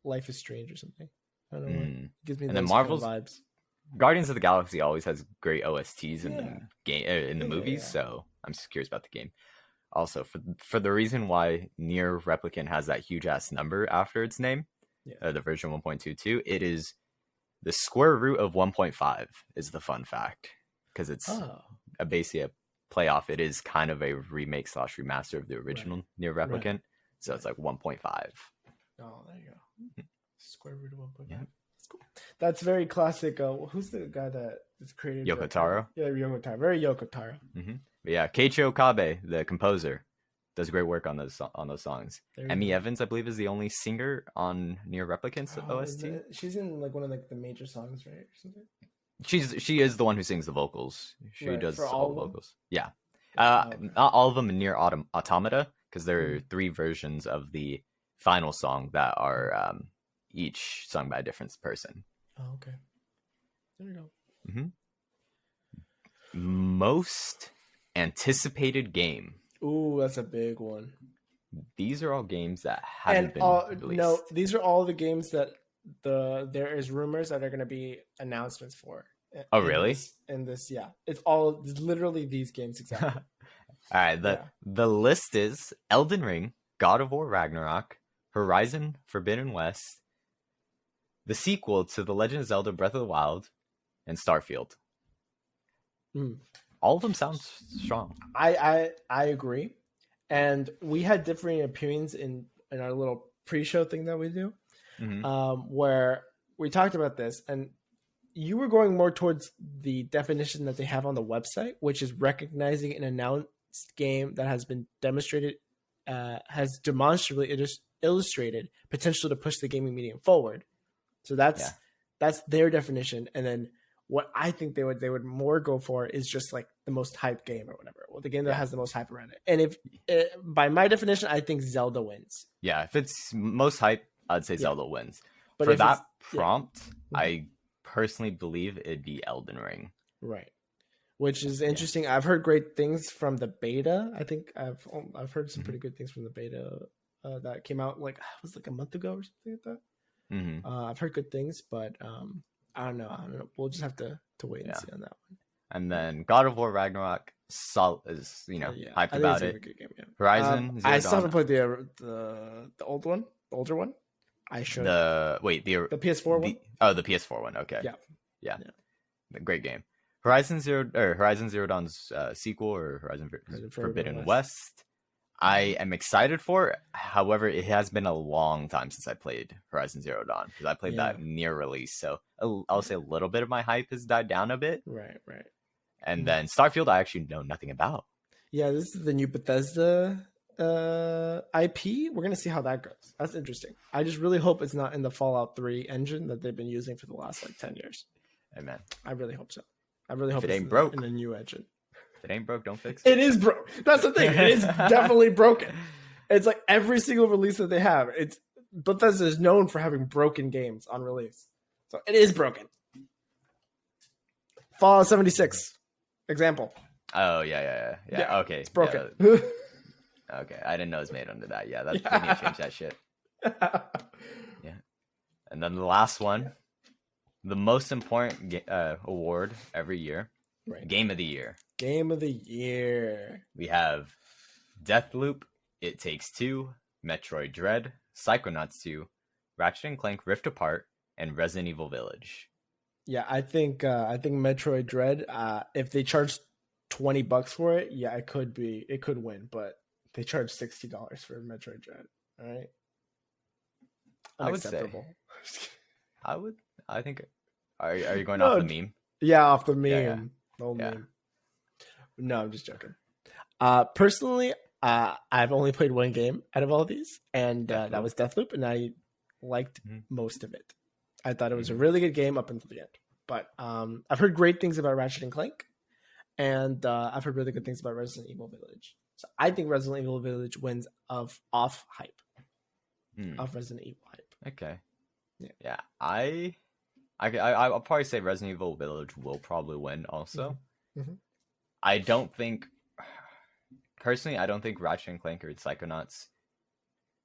Life is Strange or something. I don't know. It gives me those Marvel's kind of vibes.
Guardians of the Galaxy always has great OSTs in the game in the movies, so I'm just curious about the game. Also, for the reason why Near Replicant has that huge ass number after its name, the version 1.22, it is the square root of 1.5 is the fun fact because it's basically a playoff. It is kind of a remake / remaster of the original Near Replicant, so it's like 1.5.
Oh, there you go. Square root of 1.5. Yeah. Cool. That's very classic. Who's the guy that is created?
Yoko Taro.
Yeah, Yoko Taro. Very Yoko Taro.
But yeah, Keiichi Okabe, the composer, does great work on those songs. Emmy Evans, I believe, is the only singer on Near Replicant's OST.
She's in like one of like the major songs, right, or something.
She is the one who sings the vocals. She does all the vocals. Yeah, not all of them in Near Automata because there are 3 versions of the final song that are. Each sung by a different person.
Oh, okay. There we go.
Most anticipated game.
Ooh, that's a big one.
These are all games that haven't been released.
No, these are all the games that there is rumors that are going to be announcements for.
Oh, really?
In this, yeah. It's literally these games exactly.
All right. The list is Elden Ring, God of War Ragnarok, Horizon Forbidden West, the sequel to The Legend of Zelda Breath of the Wild, and Starfield. All of them sound strong.
I agree. And we had differing opinions in our little pre-show thing that we do, where we talked about this. And you were going more towards the definition that they have on the website, which is recognizing an announced game that has been demonstrated, has demonstrably illustrated potential to push the gaming medium forward. So that's their definition, and then what I think they would more go for is just like the most hyped game or whatever. Well, the game that has the most hype around it. And if by my definition, I think Zelda wins.
Yeah, if it's most hype, I'd say Zelda wins. But for that prompt, I personally believe it'd be Elden Ring.
Right, which is interesting. I've heard great things from the beta. I think I've heard some pretty good things from the beta that came out like a month ago or something like that. I've heard good things, but I don't know. We'll just have to wait and see on that one.
And then God of War Ragnarok is hyped about it. Good game, Horizon.
I still haven't played the old one, the older one. I should.
The
PS4 one.
The PS4 one. Okay. Yeah. Great game. Horizon Zero Dawn's sequel or Horizon Forbidden West. I am excited for it. However, it has been a long time since I played Horizon Zero Dawn because I played that near release. So I'll say a little bit of my hype has died down a bit.
Right.
And then Starfield, I actually know nothing about.
Yeah, this is the new Bethesda IP. We're gonna see how that goes. That's interesting. I just really hope it's not in the Fallout 3 engine that they've been using for the last like 10 years.
Amen.
I really hope so. I really hope
it ain't broke
in a new engine.
If it ain't broke, don't fix it.
It is broke. That's the thing. It is definitely broken. It's like every single release that they have. Bethesda is known for having broken games on release, so it is broken. Fallout 76 example.
Oh yeah. Okay,
it's broken.
Yeah. Okay, I didn't know it was made under that. Yeah, they need to change that shit. Yeah, and then the last one, the most important award every year,
right.
Game of the Year.
Game of the Year.
We have Deathloop, It Takes Two, Metroid Dread, Psychonauts 2, Ratchet & Clank Rift Apart, and Resident Evil Village.
Yeah, I think Metroid Dread, if they charge $20 for it, yeah, it could win, but they charge $60 for Metroid Dread. All right.
I would say. I think. Are you going off the meme?
Yeah, off the meme.
Yeah.
The old meme. No, I'm just joking. Personally, I've only played one game out of all these, and that was Deathloop, and I liked most of it. I thought it was a really good game up until the end. But I've heard great things about Ratchet & Clank, and I've heard really good things about Resident Evil Village. So I think Resident Evil Village wins off hype. Of Resident Evil hype.
Okay.
Yeah.
I'll probably say Resident Evil Village will probably win also.
Mm-hmm.
I don't think Ratchet & Clank or Psychonauts,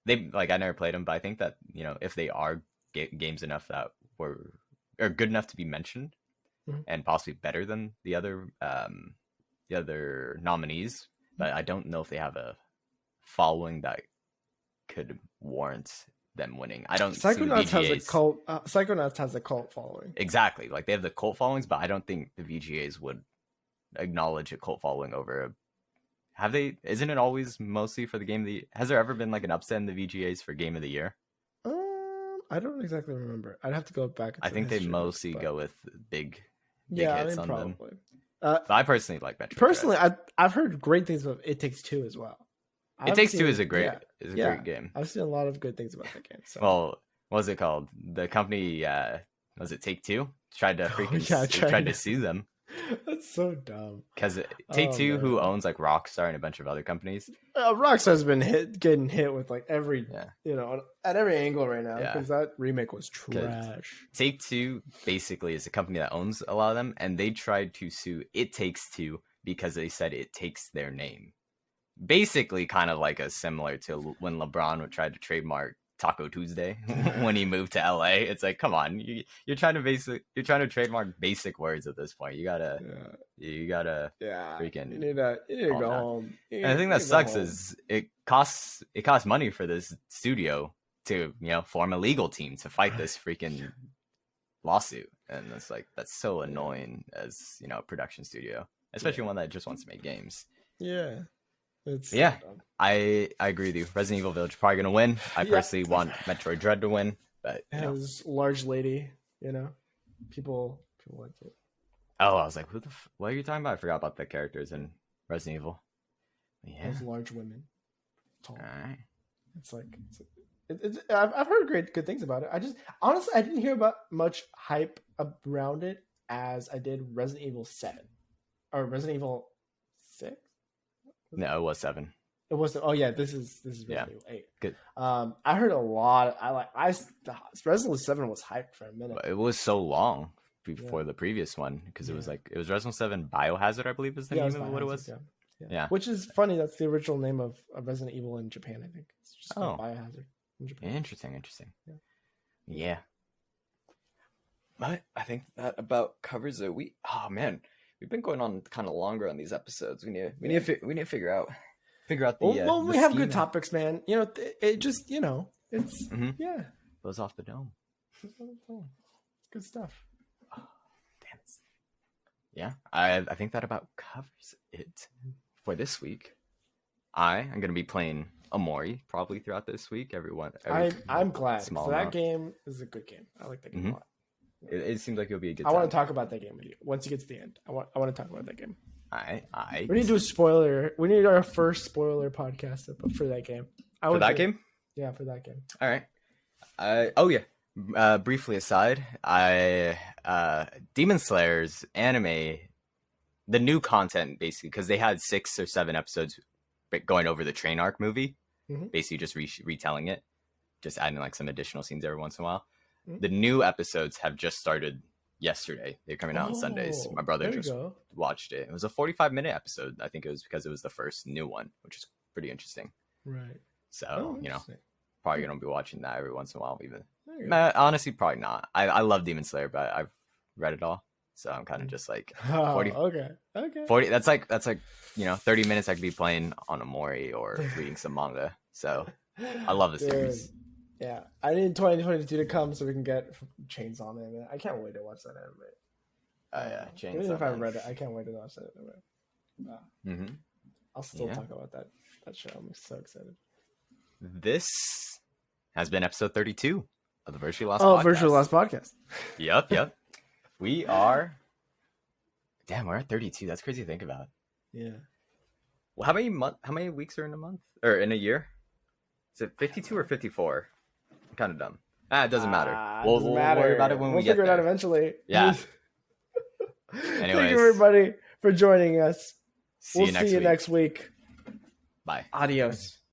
I never played them, but I think that, if they are games enough that are good enough to be mentioned and possibly better than the other nominees, but I don't know if they have a following that could warrant them winning. I don't
Psychonauts
see the VGAs.
has a cult. Psychonauts has a cult following.
Exactly, they have the cult followings, but I don't think the VGAs would acknowledge a cult following over have they? Isn't it always mostly for the game of the? Has there ever been an upset in the VGAs for Game of the Year?
I don't exactly remember. I'd have to go back.
I think they mostly go with big hits on
probably.
them. But I personally like Metroid.
Personally, I've heard great things about It Takes Two as well.
It Takes Two is a great great game.
I've seen a lot of good things about that game. So.
Well, what was it called? The company was it Take Two? Tried to tried to sue them.
That's so dumb.
Because Take Two, man, who owns Rockstar and a bunch of other companies.
Rockstar's been getting hit with every at every angle right now because that remake was trash.
Take Two basically is a company that owns a lot of them, and they tried to sue It Takes Two because they said it takes their name. Basically, kind of a similar to when LeBron tried to trademark Taco Tuesday when he moved to LA. It's come on, you're trying to trademark basic words at this point. You gotta freaking
you need to go home.
And the thing that sucks is it costs money for this studio to form a legal team to fight this freaking lawsuit, and it's that's so annoying as a production studio, especially one that just wants to make games. I agree with you. Resident Evil Village probably gonna win. I personally want Metroid Dread to win, but
as large lady, people like it.
Oh, I was like, what are you talking about? I forgot about the characters in Resident Evil.
Those large women.
All right.
It's I've heard good things about it. I just honestly I didn't hear about much hype around it as I did Resident Evil 7 or Resident Evil 6.
No, it was 7.
It wasn't. Oh yeah, this is Resident Evil 8.
Good.
I heard a lot. Resident Evil 7 was hyped for a minute.
It was so long before the previous one because it was Resident Evil 7 Biohazard, I believe, is the name of what it was. Yeah.
Which is funny. That's the original name of Resident Evil in Japan. I think it's just called Biohazard in Japan.
Interesting. Yeah. But I think that about covers it. Oh man, we've been going on kind of longer on these episodes. We need to figure out the.
We have good topics, man. It just it's
blows off the dome.
It's good stuff.
Oh, damn it. Yeah, I think that about covers it for this week. I am going to be playing Omori probably throughout this week.
I'm glad. So that game is a good game. I like that game a lot.
It seems like it'll be a good.
I want to talk about that game with you once you get to the end. I want to talk about that game.
I.
We need to do a spoiler. We need our first spoiler podcast for that game.
For that game?
Yeah, for that game.
All right. Briefly aside, Demon Slayer's anime, the new content basically, because they had 6 or 7 episodes going over the train arc movie, basically just retelling it, just adding like some additional scenes every once in a while. The new episodes have just started yesterday. They're coming out on Sundays. My brother just watched it. It was a 45-minute episode. I think it was because it was the first new one, which is pretty interesting.
Right.
So, probably going to be watching that every once in a while even. Honestly, probably not. I love Demon Slayer, but I've read it all. So I'm kind of just like 40. Okay. 40. That's like 30 minutes I could be playing on a Mori or reading some manga. So I love the series.
Yeah, I need 2022 to come so we can get Chainsaw Man. I can't wait to watch that anime.
Chainsaw.
Even if I read it, I can't wait to watch that anime. I'll still talk about that show. I'm so excited.
This has been episode 32 of the Virtually Lost Podcast.
Virtually Lost Podcast.
Yep. We are... Damn, we're at 32. That's crazy to think about.
Yeah.
Well, how many weeks are in a month? Or in a year? Is it 52 or 54? I'm kind of dumb. It doesn't matter. We'll worry about it when we get there.
We'll figure it out eventually.
Yeah.
Anyways. Thank you, everybody, for joining us.
See you next week.
Bye.
Adios.